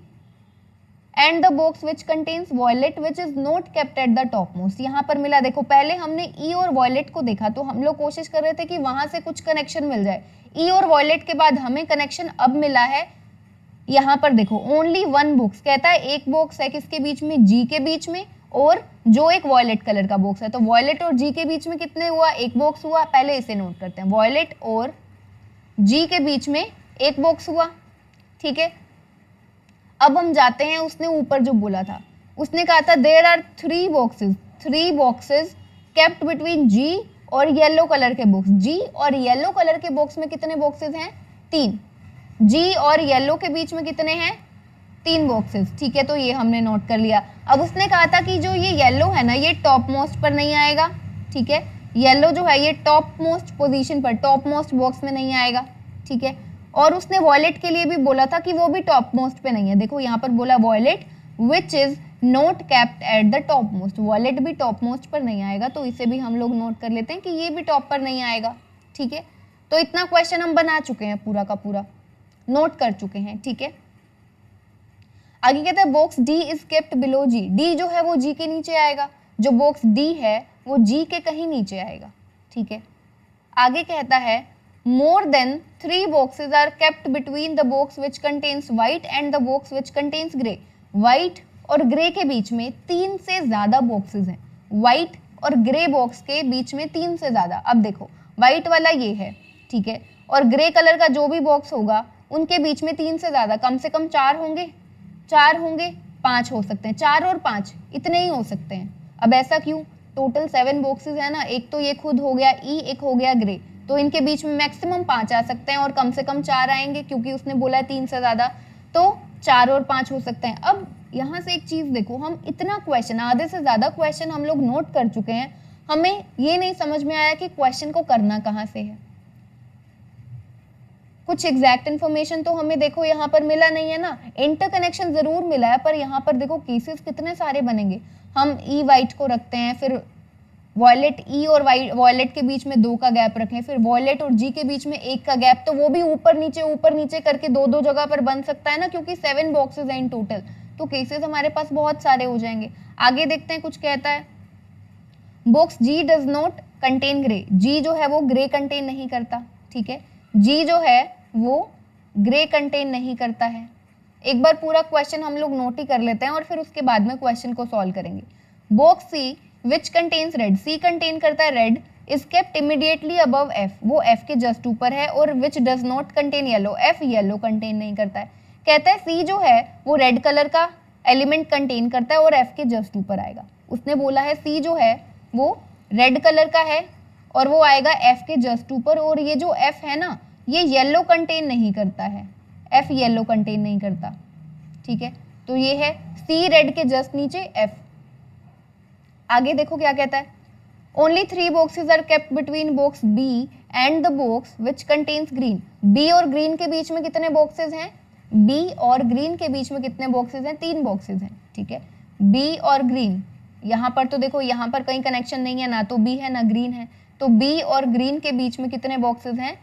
and the box which contains violet which is not kept at the top most. यहाँ पर मिला, देखो पहले हमने E और वॉयलेट को देखा तो हम लोग कोशिश कर रहे थे कि वहां से कुछ कनेक्शन मिल जाए। E और वॉयलेट के बाद हमें कनेक्शन अब मिला है, यहाँ पर देखो ओनली 1 बॉक्स कहता है, एक बॉक्स है किसके बीच में, G के बीच में, और जो एक वॉयलेट कलर का बॉक्स है। तो वॉयलेट और G के बीच में कितने हुआ, एक बॉक्स हुआ, पहले इसे नोट करते हैं। वॉयलेट और G के बीच में एक बॉक्स हुआ, ठीक है। अब हम जाते हैं, उसने ऊपर जो बोला था, उसने कहा था there are 3 boxes kept between G और येलो कलर के बॉक्स। G और येलो कलर के बॉक्स में कितने बॉक्सेस हैं, 3। G और येलो के बीच में कितने हैं, 3 बॉक्सेस, ठीक है। तो ये हमने नोट कर लिया। अब उसने कहा था कि जो ये येलो है ना, ये टॉप मोस्ट पर नहीं आएगा, ठीक है। येलो जो है ये टॉप मोस्ट पोजीशन पर, टॉप मोस्ट बॉक्स में नहीं आएगा, ठीक है। और उसने वॉयलेट के लिए भी बोला था कि वो भी टॉप मोस्ट पे नहीं है। देखो यहाँ पर बोला violet which is not kept at the top most, violet भी टॉप मोस्ट पर नहीं आएगा, तो इसे भी हम लोग नोट कर लेते हैं कि ये भी टॉप पर नहीं आएगा, ठीक है। तो इतना क्वेश्चन हम बना चुके हैं, पूरा का पूरा नोट कर चुके हैं, ठीक है। आगे कहते हैं box D is kept below G। D जो है वो G के नीचे आएगा, जो बॉक्स D है वो G के कहीं नीचे आएगा, ठीक है। आगे कहता है more than 3 boxes are kept between the box which contains white and the box which contains grey. White और ग्रे के बीच में 3 से ज्यादा बॉक्सेस हैं, व्हाइट और ग्रे बॉक्स के बीच में 3 से ज्यादा। अब देखो व्हाइट वाला ये है, ठीक है, और ग्रे कलर का जो भी बॉक्स होगा उनके बीच में 3 से ज़्यादा, कम से कम 4 होंगे, 5 हो सकते हैं, 4 और 5 इतने ही हो सकते हैं। अब ऐसा क्यों? टोटल 7 बॉक्सेस है ना, एक तो ये खुद हो गया ई, एक हो गया ग्रे, तो इनके बीच में मैक्सिमम 5 आ सकते हैं और कम से कम 4 आएंगे क्योंकि उसने बोला है 3 से ज़्यादा, तो 4 और 5 हो सकते हैं। अब यहाँ से एक चीज़ देखो, हम इतना क्वेश्चन, आधे से ज़्यादा क्वेश्चन हम लोग नोट कर चुके हैं, हमें ये नहीं समझ में आया कि क्वेश्चन को करना कहाँ से है। कुछ एग्जैक्ट इन्फॉर्मेशन तो हमें देखो यहाँ पर मिला नहीं है ना, इंटरकनेक्शन जरूर मिला है, पर यहाँ पर देखो केसेस कितने सारे बनेंगे। हम ई वाइट को रखते हैं, फिर वॉयलेट ई और वॉयलेट के बीच में 2 का गैप रखें, फिर वॉयलेट और जी के बीच में 1 का गैप, तो वो भी ऊपर नीचे करके 2 जगह पर बन सकता है ना, क्योंकि 7 बॉक्सेस हैं इन टोटल, तो केसेस हमारे पास बहुत सारे हो जाएंगे। आगे देखते हैं कुछ कहता है, box G does not contain grey, G जो है वो ग्रे कंटेन नहीं करता, ठीक है, जी जो है वो ग्रे कंटेन नहीं करता है। एक बार पूरा क्वेश्चन हम लोग नोट ही कर लेते हैं और फिर उसके बाद में क्वेश्चन को सॉल्व करेंगे। Box C which contains red, C contain करता है red, is kept immediately above F, वो एफ के जस्ट ऊपर है, और which does not contain yellow, F yellow contain नहीं करता है। कहता है सी जो है वो रेड कलर का एलिमेंट कंटेन करता है और एफ के जस्ट ऊपर आएगा। उसने बोला है सी जो है वो रेड कलर का है और वो आएगा एफ के जस्ट ऊपर, और ये जो एफ है ना ये येलो कंटेन नहीं करता है, एफ येलो कंटेन नहीं करता, ठीक है, तो ये है सी रेड के जस्ट नीचे एफ। आगे देखो क्या कहता है, only 3 boxes are kept between box B and the box which contains green, B और ग्रीन के बीच में कितने बॉक्सेस हैं, बी और ग्रीन के बीच में कितने बॉक्सेस हैं, 3 बॉक्सेस हैं, ठीक है, बी और ग्रीन, यहाँ पर तो देखो यहाँ पर कहीं कनेक्शन नहीं है, ना तो बी है ना ग्रीन है, तो बी और ग्रीन के बीच में कितने बॉक्सेस हैं,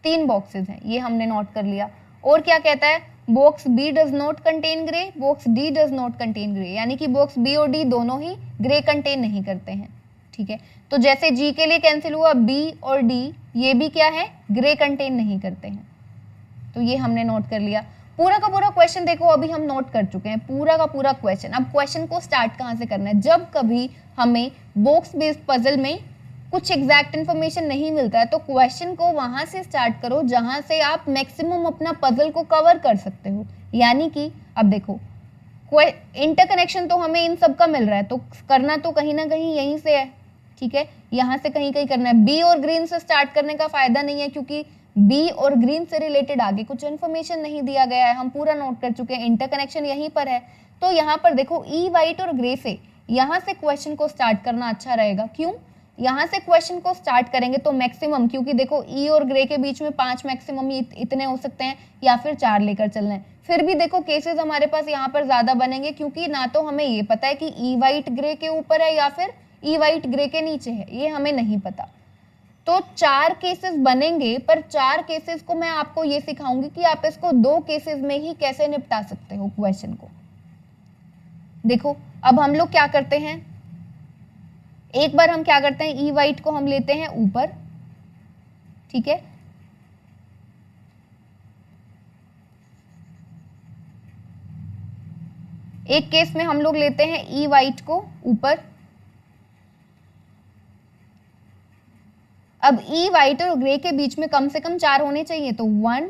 3 बॉक्सेस हैं, ये हमने नोट कर लिया। और क्या कहता है, box B does not contain grey, box D does not contain grey, यानी कि बॉक्स बी और डी दोनों ही ग्रे कंटेन नहीं करते हैं, ठीक है, तो जैसे जी के लिए कैंसिल हुआ, बी और डी ये भी क्या है, ग्रे कंटेन नहीं करते हैं, तो ये हमने नोट कर लिया। पूरा का पूरा क्वेश्चन देखो अभी हम नोट कर चुके हैं, पूरा का पूरा क्वेश्चन। अब क्वेश्चन को स्टार्ट कहाँ से करना है, जब कभी हमें बॉक्स बेस्ड पजल में कुछ एग्जैक्ट इन्फॉर्मेशन नहीं मिलता है तो क्वेश्चन को वहां से स्टार्ट करो जहां से आप मैक्सिमम अपना पजल को कवर कर सकते हो। यानी कि अब देखो इंटरकनेक्शन तो हमें इन सब का मिल रहा है, तो करना तो कहीं ना कहीं यहीं से है, ठीक है, यहाँ से कहीं कहीं करना है। बी और ग्रीन से स्टार्ट करने का फायदा नहीं है क्योंकि बी और ग्रीन से रिलेटेड आगे कुछ इन्फॉर्मेशन नहीं दिया गया है, हम पूरा नोट कर चुके हैं, इंटरकनेक्शन यहीं पर है। तो यहाँ पर देखो ई वाइट और ग्रे से यहाँ से क्वेश्चन को स्टार्ट करना अच्छा रहेगा। क्यों? यहाँ से क्वेश्चन को स्टार्ट करेंगे तो मैक्सिमम, क्योंकि देखो ई और ग्रे के बीच में 5 मैक्सिमम इतने हो सकते हैं या फिर 4 लेकर चलना है। फिर भी देखो केसेस हमारे पास यहाँ पर ज्यादा बनेंगे क्योंकि ना तो हमें ये पता है कि ई वाइट ग्रे के ऊपर है या फिर ई वाइट ग्रे के नीचे है, ये हमें नहीं पता। तो 4 केसेस बनेंगे, पर 4 केसेस को मैं आपको ये सिखाऊंगी कि आप इसको 2 केसेस में ही कैसे निपटा सकते हो क्वेश्चन को। देखो अब हम लोग क्या करते हैं, एक बार हम क्या करते हैं, ई वाइट को हम लेते हैं ऊपर, ठीक है, एक केस में हम लोग लेते हैं ई वाइट को ऊपर। अब ई वाइट और ग्रे के बीच में कम से कम 4 होने चाहिए, तो 1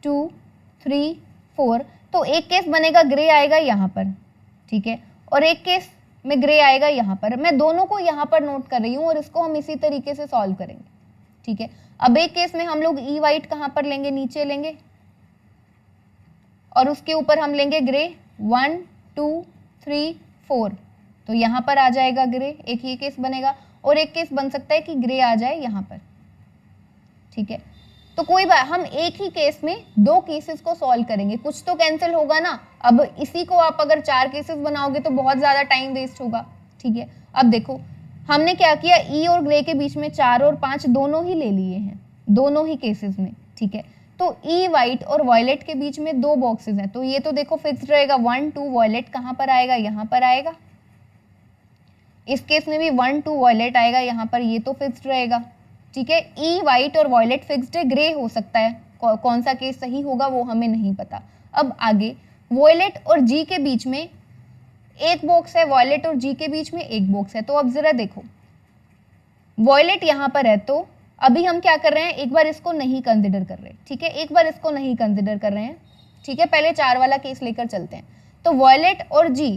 2 3 4, तो एक केस बनेगा ग्रे आएगा यहाँ पर, ठीक है, और एक केस में ग्रे आएगा यहाँ पर। मैं दोनों को यहाँ पर नोट कर रही हूँ और इसको हम इसी तरीके से सॉल्व करेंगे, ठीक है। अब एक केस में हम लोग ई वाइट कहाँ पर लेंगे, नीचे लेंगे, और उसके ऊपर हम लेंगे ग्रे, 1 2 3 4, तो यहाँ पर आ जाएगा ग्रे, एक ही केस बनेगा। और एक केस बन सकता है कि ग्रे आ जाए यहाँ पर, ठीक है। तो कोई बात, हम एक ही केस में 2 केसेस को सॉल्व करेंगे, कुछ तो कैंसिल होगा ना। अब इसी को आप अगर 4 केसेस बनाओगे तो बहुत ज्यादा टाइम वेस्ट होगा, ठीक है। अब देखो हमने क्या किया, ई और ग्रे के बीच में 4 और 5 दोनों ही ले लिए हैं, दोनों ही केसेस में, ठीक है। तो ई वाइट और वॉयलेट के बीच में 2 बॉक्सेस हैं, तो ये तो देखो फिक्स्ड रहेगा, 1 2 वॉयलेट कहाँ पर आएगा, यहाँ पर आएगा। इस केस में भी 1 2 वॉयलेट आएगा यहाँ पर, ये तो फिक्स्ड रहेगा, ठीक है। ई वाइट और वॉयलेट फिक्स्ड है, ग्रे हो सकता है, कौन सा केस सही होगा वो हमें नहीं पता। अब आगे वॉयलेट और जी के बीच में एक बॉक्स है, वॉयलेट और जी के बीच में एक बॉक्स है। तो अब जरा देखो वॉयलेट यहाँ पर है, तो अभी हम क्या कर रहे हैं, एक बार इसको नहीं कंसिडर कर रहे, ठीक है, एक बार इसको नहीं कंसिडर कर रहे हैं, ठीक है, पहले 4 वाला केस लेकर चलते हैं। तो वॉयलेट और जी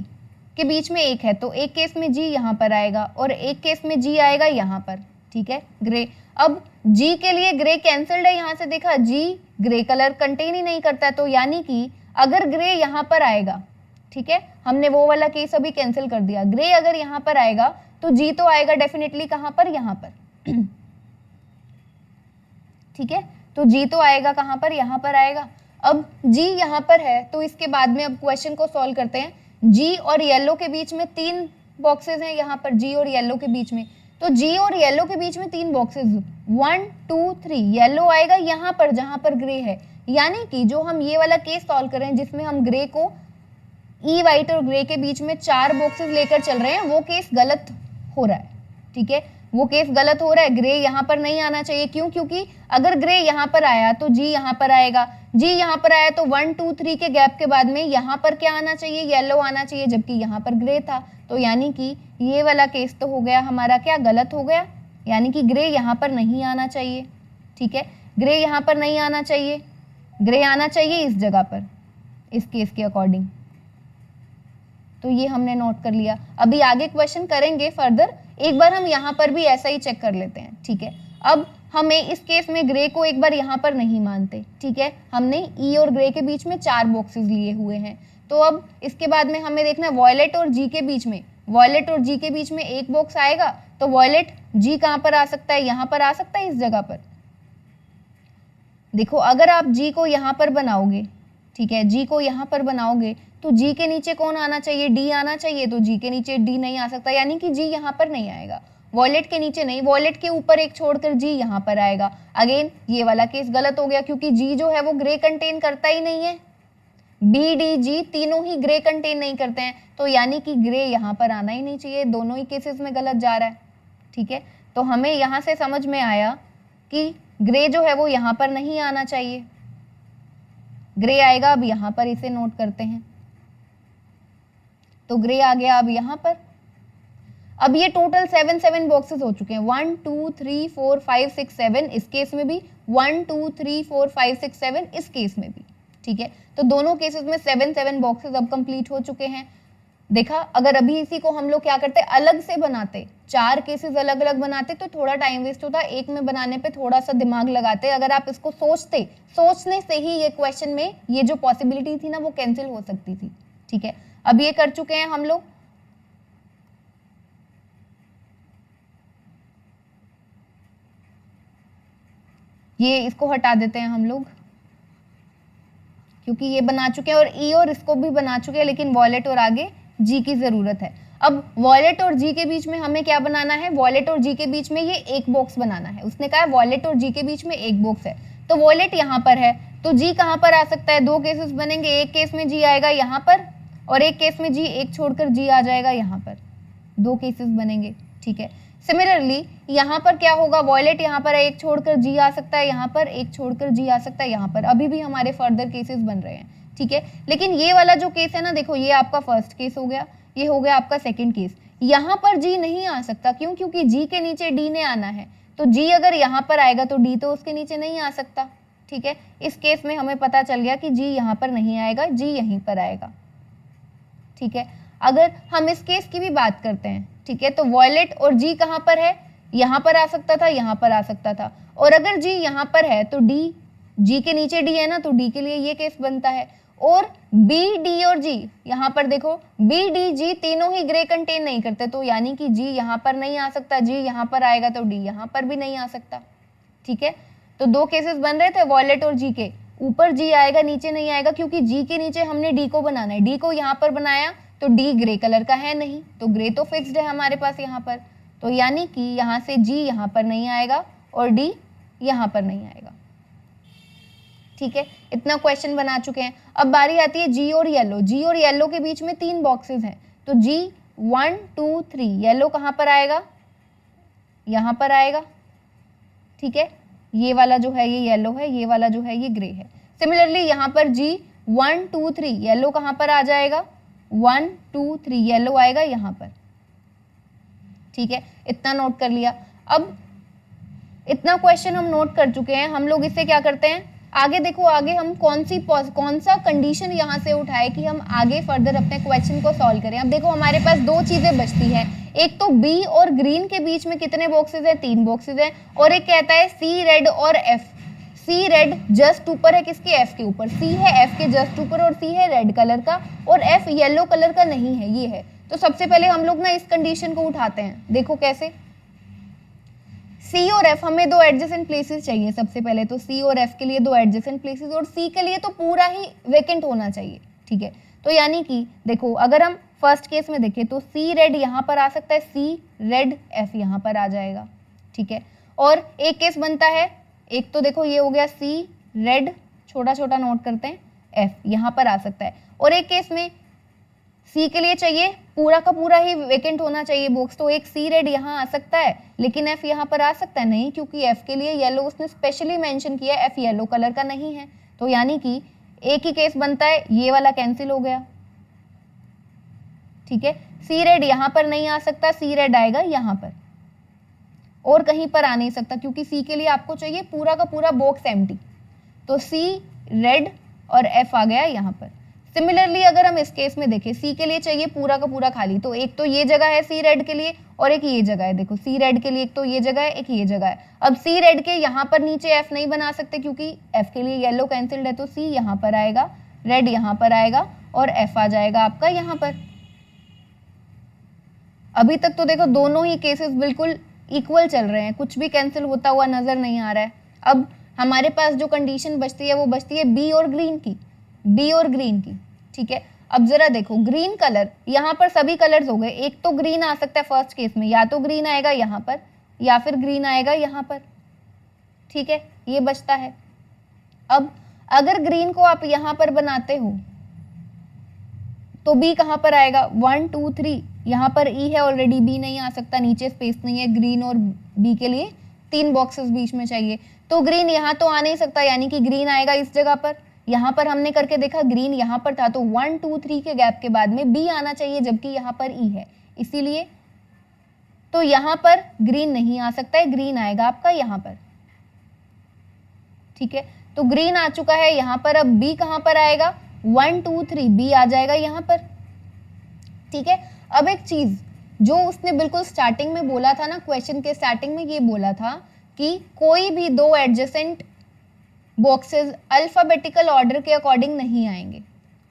के बीच में एक है, तो एक केस में जी यहाँ पर आएगा और एक केस में जी आएगा यहाँ पर, ठीक है, ग्रे। अब जी के लिए ग्रे कैंसल्ड है, यहाँ से देखा जी ग्रे कलर कंटेन ही नहीं करता है, तो यानी कि अगर ग्रे यहाँ पर आएगा, ठीक है, हमने वो वाला केस अभी कैंसिल कर दिया, ग्रे अगर यहाँ पर आएगा तो जी तो आएगा डेफिनेटली कहाँ पर, यहाँ पर ठीक है, तो जी तो आएगा कहाँ पर, यहाँ पर आएगा। अब जी यहाँ पर है तो इसके बाद में अब क्वेश्चन को सॉल्व करते हैं। जी और येलो के बीच में 3 बॉक्सेस हैं यहाँ पर, जी और येलो के बीच में, तो जी और येलो के बीच में 3 बॉक्सेस, 1 2 3, येलो आएगा यहाँ पर जहां पर ग्रे है, यानी कि जो हम ये वाला केस सॉल्व कर रहे हैं जिसमें हम ग्रे को ई व्हाइट और ग्रे के बीच में 4 बॉक्सेस लेकर चल रहे हैं, वो केस गलत हो रहा है, ठीक है, वो केस गलत हो रहा है। ग्रे यहाँ पर नहीं आना चाहिए, क्यों, क्योंकि अगर ग्रे यहाँ पर आया तो जी यहाँ पर आएगा, जी यहाँ पर आया तो 1 2 3 के गैप के बाद में यहाँ पर क्या आना चाहिए, येलो आना चाहिए, जबकि यहाँ पर ग्रे था, तो यानी कि ये वाला केस तो हो गया हमारा क्या, गलत हो गया, यानी कि ग्रे यहाँ पर नहीं आना चाहिए, ठीक है, ग्रे यहाँ पर नहीं आना चाहिए, ग्रे आना चाहिए इस जगह पर, इस केस के अकॉर्डिंग। तो ये हमने नोट कर लिया। अभी आगे क्वेश्चन करेंगे फर्दर, एक बार हम यहाँ पर भी ऐसा ही चेक कर लेते हैं, ठीक है। अब हमें इस केस में ग्रे को एक बार यहाँ पर नहीं मानते, ठीक है, हमने ई और ग्रे के बीच में 4 बॉक्सेस लिए हुए हैं, तो अब इसके बाद में हमें देखना वॉयलेट और जी के बीच में, वॉयलेट और जी के बीच में एक बॉक्स आएगा, तो वॉयलेट जी कहाँ पर आ सकता है, यहाँ पर आ सकता है, इस जगह पर। देखो अगर आप जी को यहाँ पर बनाओगे, ठीक है, जी को यहाँ पर बनाओगे तो जी के नीचे कौन आना चाहिए, डी आना चाहिए, तो जी के नीचे डी नहीं आ सकता, यानी कि जी यहाँ पर नहीं आएगा, वॉयलेट के नीचे नहीं, वॉयलेट के ऊपर एक छोड़कर जी यहाँ पर आएगा। अगेन ये वाला केस गलत हो गया, क्योंकि जी जो है वो ग्रे कंटेन करता ही नहीं है, बी डी जी तीनों ही ग्रे कंटेन नहीं करते हैं, तो यानी कि ग्रे यहाँ पर आना ही नहीं चाहिए, दोनों ही केसेस में गलत जा रहा है, ठीक है। तो हमें यहाँ से समझ में आया कि ग्रे जो है वो यहाँ पर नहीं आना चाहिए, ग्रे आएगा, अब यहाँ पर इसे नोट करते हैं, तो ग्रे आ गया अब यहाँ पर। अब ये टोटल 7 बॉक्सेस हो चुके हैं, 1 2 3 4 5 6 7, इस केस में भी 1 2 3 4 5 6 7, इस केस में भी, ठीक है, तो दोनों केसेस में 7 बॉक्सेस अब कंप्लीट हो चुके हैं। देखा, अगर अभी इसी को हम लोग क्या करते, अलग से बनाते, 4 केसेस अलग अलग बनाते तो थोड़ा टाइम वेस्ट होता, एक में बनाने पे थोड़ा सा दिमाग लगाते, अगर आप इसको सोचते, सोचने से ही ये क्वेश्चन में ये जो पॉसिबिलिटी थी ना वो कैंसिल हो सकती थी, ठीक है। अब ये कर चुके हैं हम लोग, ये इसको हटा देते हैं हम लोग, क्योंकि ये बना चुके हैं और ई और इसको भी बना चुके हैं, लेकिन वॉयलेट और आगे जी की जरूरत है। अब वॉयलेट और जी के बीच में हमें क्या बनाना है, वॉयलेट और जी के बीच में ये एक बॉक्स बनाना है, उसने कहा वॉयलेट और जी के बीच में एक बॉक्स है, तो वॉयलेट यहाँ पर है, तो जी कहाँ पर आ सकता है, 2 केसेस बनेंगे, एक केस में जी आएगा यहाँ पर और एक केस में जी एक छोड़कर जी आ जाएगा यहाँ पर, 2 केसेस बनेंगे, ठीक है। सिमिलरली यहाँ पर क्या होगा, वॉयलेट यहाँ पर एक छोड़कर जी आ सकता है यहाँ पर, एक छोड़कर जी आ सकता है यहाँ पर, अभी भी हमारे फर्दर केसेस बन रहे हैं, ठीक है। लेकिन ये वाला जो केस है ना, देखो ये आपका फर्स्ट केस हो गया, ये हो गया आपका सेकंड केस, यहाँ पर जी नहीं आ सकता, क्यों, क्योंकि जी के नीचे डी ने आना है, तो जी अगर यहाँ पर आएगा तो डी तो उसके नीचे नहीं आ सकता, ठीक है। इस केस में हमें पता चल गया कि जी यहाँ पर नहीं आएगा, जी यहीं पर आएगा, ठीक है। अगर हम इस केस की भी बात करते हैं, ठीक है, तो वॉयलेट और जी कहाँ पर है, यहाँ पर आ सकता था, यहाँ पर आ सकता था, और अगर जी यहाँ पर है तो डी, जी के नीचे डी है ना, तो डी के लिए ये केस बनता है, और बी डी और जी यहाँ पर देखो, बी डी जी तीनों ही ग्रे कंटेन नहीं करते, तो यानी कि जी यहाँ पर नहीं आ सकता, जी यहाँ पर आएगा तो डी यहाँ पर भी नहीं आ सकता, ठीक है। तो 2 केसेस बन रहे थे वॉयलेट और जी के, ऊपर जी आएगा नीचे नहीं आएगा, क्योंकि जी के नीचे हमने डी को बनाना है, डी को यहाँ पर बनाया तो डी ग्रे कलर का है नहीं, तो ग्रे तो फिक्स्ड है हमारे पास यहाँ पर, तो यानी कि यहाँ से जी यहाँ पर नहीं आएगा और डी यहाँ पर नहीं आएगा, ठीक है। इतना क्वेश्चन बना चुके हैं। अब बारी आती है जी और येलो, जी और येलो के बीच में 3 बॉक्सेस हैं, तो जी 1 2 3, येलो कहाँ पर आएगा, यहाँ पर आएगा, ठीक है, ये वाला जो है ये येलो है, ये वाला जो है ये ग्रे है। सिमिलरली यहाँ पर जी 1 2 3, येलो कहाँ पर आ जाएगा, 1 2 3, येलो आएगा यहाँ पर, ठीक है, इतना नोट कर लिया। अब इतना क्वेश्चन हम नोट कर चुके हैं। हम लोग इससे क्या करते हैं, आगे देखो, आगे हम कौन सा कंडीशन यहाँ से उठाए कि हम आगे फर्दर अपने क्वेश्चन को सॉल्व करें। अब देखो हमारे पास दो चीजें बचती हैं, एक तो बी और ग्रीन के बीच में कितने बॉक्सेस है, 3 बॉक्सेस है, और एक कहता है सी रेड और एफ। सी रेड जस्ट ऊपर है किसके, एफ के ऊपर, सी है एफ के जस्ट ऊपर और सी है रेड कलर का और एफ येलो कलर का नहीं है, ये है। तो सबसे पहले हम लोग ना इस कंडीशन को उठाते हैं। देखो कैसे, सी और एफ हमें दो एडजेसेंट प्लेसेस चाहिए सबसे पहले, तो सी और एफ के लिए दो एडजेसेंट प्लेसेस और सी के लिए तो पूरा ही वेकेंट होना चाहिए, ठीक है। तो यानी कि देखो अगर हम फर्स्ट केस में देखें तो सी रेड यहाँ पर आ सकता है, सी रेड एफ यहाँ पर आ जाएगा, ठीक है। और एक केस बनता है, एक तो देखो ये हो गया सी रेड, छोटा छोटा नोट करते हैं, एफ यहाँ पर आ सकता है, और एक केस में सी के लिए चाहिए पूरा का पूरा ही वेकेंट होना चाहिए बॉक्स, तो एक सी रेड यहाँ आ सकता है, लेकिन एफ यहाँ पर आ सकता है नहीं, क्योंकि एफ के लिए येलो उसने स्पेशली मेंशन किया है, एफ येलो कलर का नहीं है। तो यानी कि एक ही केस बनता है, ये वाला कैंसिल हो गया, ठीक है। सी रेड यहाँ पर नहीं आ सकता, सी रेड आएगा यहाँ पर और कहीं पर आ नहीं सकता, क्योंकि सी के लिए आपको चाहिए पूरा का पूरा बॉक्स एम्प्टी, तो सी रेड और एफ आ गया यहाँ पर। सिमिलरली अगर हम इस केस में देखें, सी के लिए चाहिए पूरा का पूरा खाली, तो एक तो ये जगह है सी रेड के लिए और एक ये जगह है, देखो सी रेड के लिए एक तो ये जगह है, एक ये जगह है। अब सी रेड के यहाँ पर नीचे एफ नहीं बना सकते क्योंकि एफ के लिए येलो कैंसिल्ड है, तो सी यहाँ पर आएगा, रेड यहाँ पर आएगा और एफ आ जाएगा आपका यहाँ पर। अभी तक तो देखो दोनों ही केसेस बिल्कुल इक्वल चल रहे हैं, कुछ भी कैंसिल होता हुआ नजर नहीं आ रहा है। अब हमारे पास जो कंडीशन बचती है वो बचती है बी और ग्रीन की, बी और ग्रीन की, ठीक है। अब जरा देखो ग्रीन कलर, यहाँ पर सभी कलर्स हो गए, एक तो ग्रीन आ सकता है फर्स्ट केस में, या तो ग्रीन आएगा यहाँ पर या फिर ग्रीन आएगा यहाँ पर, ठीक है, ये बचता है। अब अगर ग्रीन को आप यहाँ पर बनाते हो तो बी कहाँ पर आएगा, 1 2 3, यहाँ पर ई है ऑलरेडी, बी नहीं आ सकता, नीचे स्पेस नहीं है, ग्रीन और बी के लिए 3 बॉक्सेस बीच में चाहिए, तो ग्रीन यहाँ तो आ नहीं सकता, यानी कि ग्रीन आएगा इस जगह पर। यहाँ पर हमने करके देखा ग्रीन यहाँ पर था, तो 1 2 3 के गैप के बाद में बी आना चाहिए, जबकि यहाँ पर ई है, इसीलिए तो यहाँ पर ग्रीन नहीं आ सकता है, ग्रीन आएगा आपका यहाँ पर, ठीक है। तो ग्रीन आ चुका है यहाँ पर, अब बी कहाँ पर आएगा, 1 2 3 बी आ जाएगा यहाँ पर, ठीक है। अब एक चीज जो उसने बिल्कुल स्टार्टिंग में बोला था ना, क्वेश्चन के स्टार्टिंग में ये बोला था कि कोई भी दो एडजेसेंट बॉक्सेस अल्फाबेटिकल ऑर्डर के अकॉर्डिंग नहीं आएंगे,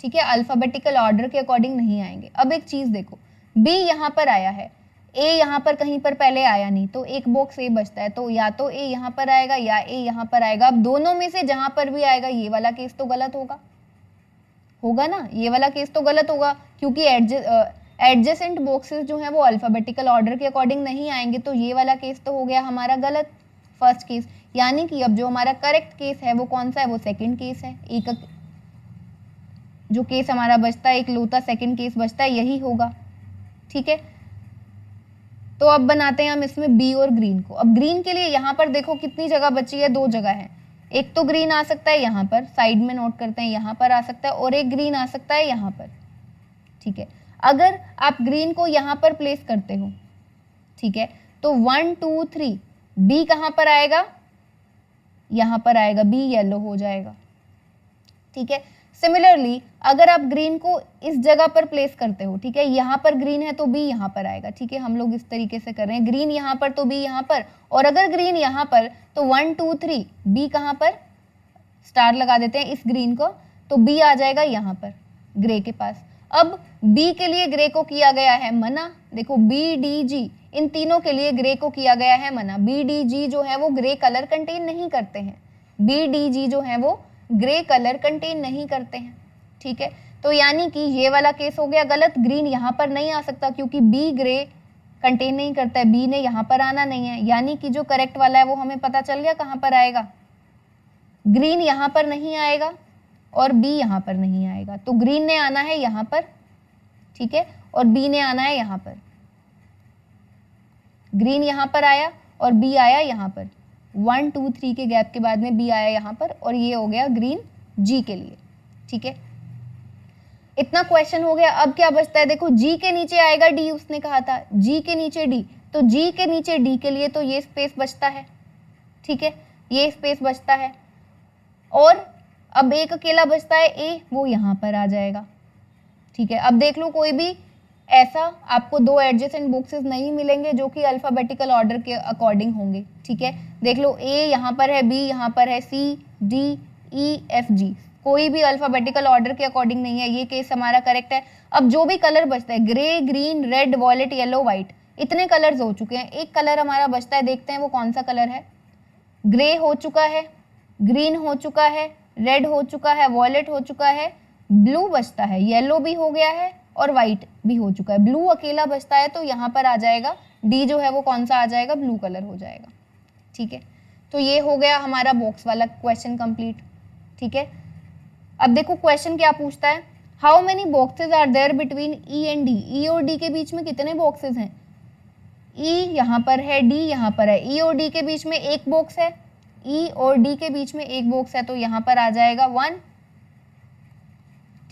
ठीक है, अल्फाबेटिकल ऑर्डर के अकॉर्डिंग नहीं आएंगे। अब एक चीज देखो, बी यहाँ पर आया है, ए यहाँ पर कहीं पर पहले आया नहीं, तो एक बॉक्स ए बचता है, तो या तो ए यहाँ पर आएगा या ए यहाँ पर आएगा। अब दोनों में से जहां पर भी आएगा ये वाला केस तो गलत होगा ना, ये वाला केस तो गलत होगा, क्योंकि एडजेसेंट बॉक्सेस जो हैं वो अल्फाबेटिकल ऑर्डर के अकॉर्डिंग नहीं आएंगे, तो ये वाला केस तो हो गया हमारा गलत, फर्स्ट केस। यानी कि अब जो हमारा करेक्ट केस है वो कौन सा है, वो सेकंड केस है। एक जो केस हमारा बचता है, एक लौता सेकंड केस बचता है, यही होगा, ठीक है। तो अब बनाते हैं हम इसमें बी और ग्रीन को। अब ग्रीन के लिए यहाँ पर देखो कितनी जगह बची है, 2 जगह है, एक तो ग्रीन आ सकता है यहाँ पर, साइड में नोट करते हैं, यहाँ पर आ सकता है, और एक ग्रीन आ सकता है यहाँ पर, ठीक है। अगर आप ग्रीन को यहाँ पर प्लेस करते हो, ठीक है, तो 1 2 3 बी कहाँ पर आएगा, यहाँ पर आएगा, बी येलो हो जाएगा, ठीक है। सिमिलरली अगर आप ग्रीन को इस जगह पर प्लेस करते हो, ठीक है, यहाँ पर ग्रीन है तो बी यहाँ पर आएगा, ठीक है। हम लोग इस तरीके से कर रहे हैं, ग्रीन यहाँ पर तो बी यहाँ पर, और अगर ग्रीन यहाँ पर तो 1 2 3 बी कहाँ पर, स्टार लगा देते हैं इस ग्रीन को, तो बी आ जाएगा यहाँ पर ग्रे के पास। अब बी के लिए ग्रे को किया गया है मना, देखो बी डी जी इन तीनों के लिए ग्रे को किया गया है मना। बी डी जी जो है वो ग्रे कलर कंटेन नहीं करते हैं, बी डी जी जो है वो ग्रे कलर कंटेन नहीं करते हैं, ठीक है। तो यानी कि ये वाला केस हो गया गलत, ग्रीन यहाँ पर नहीं आ सकता क्योंकि बी ग्रे कंटेन नहीं करता है, बी ने यहाँ पर आना नहीं है, यानी कि जो करेक्ट वाला है वो हमें पता चल गया कहाँ पर आएगा, ग्रीन यहाँ पर नहीं आएगा और बी यहाँ पर नहीं आएगा, तो ग्रीन ने आना है यहाँ पर, ठीक है, और बी ने आना है यहाँ पर। ग्रीन यहाँ पर आया और बी आया यहाँ पर, 1 2 3 के गैप के बाद में बी आया यहाँ पर, और ये हो गया ग्रीन जी के लिए, ठीक है। इतना क्वेश्चन हो गया। अब क्या बचता है, देखो जी के नीचे आएगा डी, उसने कहा था जी के नीचे डी, तो जी के नीचे डी के लिए तो ये स्पेस बचता है, ठीक है, ये स्पेस बचता है। और अब एक अकेला बचता है ए, वो यहाँ पर आ जाएगा। ठीक है, अब देख लो कोई भी ऐसा आपको दो एडजेसेंट बॉक्सेस नहीं मिलेंगे जो कि अल्फाबेटिकल ऑर्डर के अकॉर्डिंग होंगे। ठीक है, देख लो ए यहाँ पर है, बी यहाँ पर है, C D E F G, कोई भी अल्फाबेटिकल ऑर्डर के अकॉर्डिंग नहीं है। ये केस हमारा करेक्ट है। अब जो भी कलर बचता है, grey, green, red, violet, yellow, white, इतने कलर्स हो चुके हैं। एक कलर हमारा बचता है, देखते हैं वो कौन सा कलर है। ग्रे हो चुका है, ग्रीन हो चुका है, रेड हो चुका है, वॉयलेट हो चुका है, ब्लू बचता है, येलो भी हो गया है और व्हाइट भी हो चुका है। ब्लू अकेला बचता है, तो यहाँ पर आ जाएगा डी जो है वो कौन सा आ जाएगा, ब्लू कलर हो जाएगा। ठीक है, तो ये हो गया हमारा बॉक्स वाला क्वेश्चन कंप्लीट। ठीक है, अब देखो क्वेश्चन क्या पूछता है, how many boxes are there between E and D, E और डी के बीच में कितने बॉक्सेज हैं। ई यहाँ पर है, डी यहाँ पर है, ई और डी के बीच में एक बॉक्स है, ई और डी के बीच में एक बॉक्स है, तो यहाँ पर आ जाएगा 1।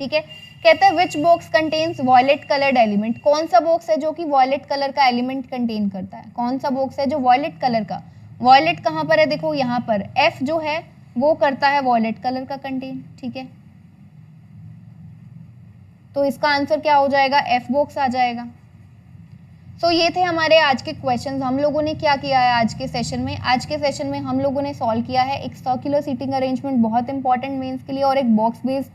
ठीक है, कहते हैं which box contains violet coloured element, कौन सा बॉक्स है जो कि वॉयलेट कलर का एलिमेंट कंटेन करता है, कौन सा बॉक्स है जो वॉयलेट कलर का, वॉयलेट कहाँ पर है, देखो यहाँ पर एफ जो है वो करता है वॉयलेट कलर का कंटेन। ठीक है, तो इसका आंसर क्या हो जाएगा, एफ बॉक्स आ जाएगा। तो ये थे हमारे आज के क्वेश्चंस। हम लोगों ने क्या किया है आज के सेशन में, आज के सेशन में हम लोगों ने सॉल्व किया है एक सर्कुलर सीटिंग अरेंजमेंट, बहुत इंपॉर्टेंट मेंस के लिए, और एक बॉक्स बेस्ड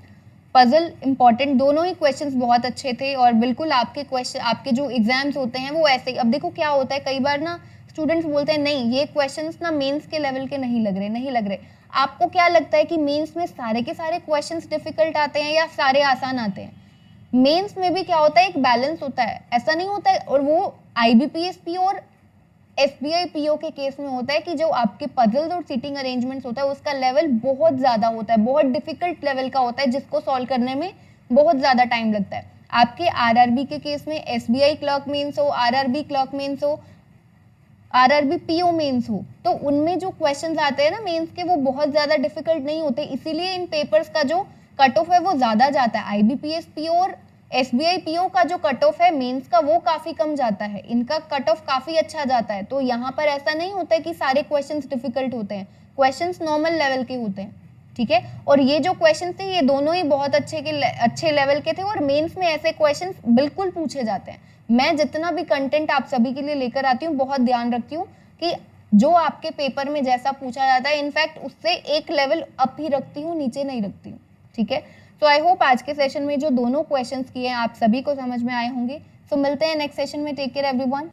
पजल इंपॉर्टेंट। दोनों ही क्वेश्चंस बहुत अच्छे थे और बिल्कुल आपके क्वेश्चन, आपके जो एग्जाम्स होते हैं वो ऐसे ही। अब देखो क्या होता है, कई बार ना स्टूडेंट्स बोलते हैं नहीं ये क्वेश्चंस ना मेंस के लेवल के नहीं लग रहे। आपको क्या लगता है कि मेंस में सारे के सारे क्वेश्चंस डिफिकल्ट आते हैं या सारे आसान आते हैं? मेंस में भी क्या होता है, एक बैलेंस होता है, ऐसा नहीं होता है। और वो IBPS PO और SBI PO के केस में होता है कि जो आपके पजल्स और सीटिंग अरेंजमेंट्स होता है उसका लेवल बहुत ज़्यादा होता है, बहुत डिफिकल्ट लेवल का होता है, जिसको सॉल्व करने में बहुत ज़्यादा टाइम लगता है। आपके RRB के केस में SBI क्लर्क मेंस हो, RRB क्लर्क मेंस हो, RRB PO मेंस हो, तो उनमें जो क्वेश्चंस आते हैं ना मेंस के, वो बहुत ज़्यादा डिफिकल्ट नहीं होते, इसीलिए इन पेपर्स का जो कट ऑफ है वो ज़्यादा जाता है। IBPS PO और SBI PO का जो कट ऑफ है मेंस का वो काफ़ी कम जाता है, इनका कट ऑफ काफ़ी अच्छा जाता है। तो यहाँ पर ऐसा नहीं होता है कि सारे क्वेश्चंस डिफिकल्ट होते हैं, क्वेश्चंस नॉर्मल लेवल के होते हैं। ठीक है, और ये जो क्वेश्चंस थे ये दोनों ही बहुत अच्छे लेवल के थे और मेंस में ऐसे क्वेश्चंस बिल्कुल पूछे जाते हैं। मैं जितना भी कंटेंट आप सभी के लिए लेकर आती हूँ बहुत ध्यान रखती हूँ कि जो आपके पेपर में जैसा पूछा जाता है इनफैक्ट उससे एक लेवल अप ही रखती हूँ, नीचे नहीं रखती हूँ। ठीक है, तो आई होप आज के सेशन में जो दोनों क्वेश्चंस किए हैं आप सभी को समझ में आए होंगे। सो मिलते हैं नेक्स्ट सेशन में। Take care everyone.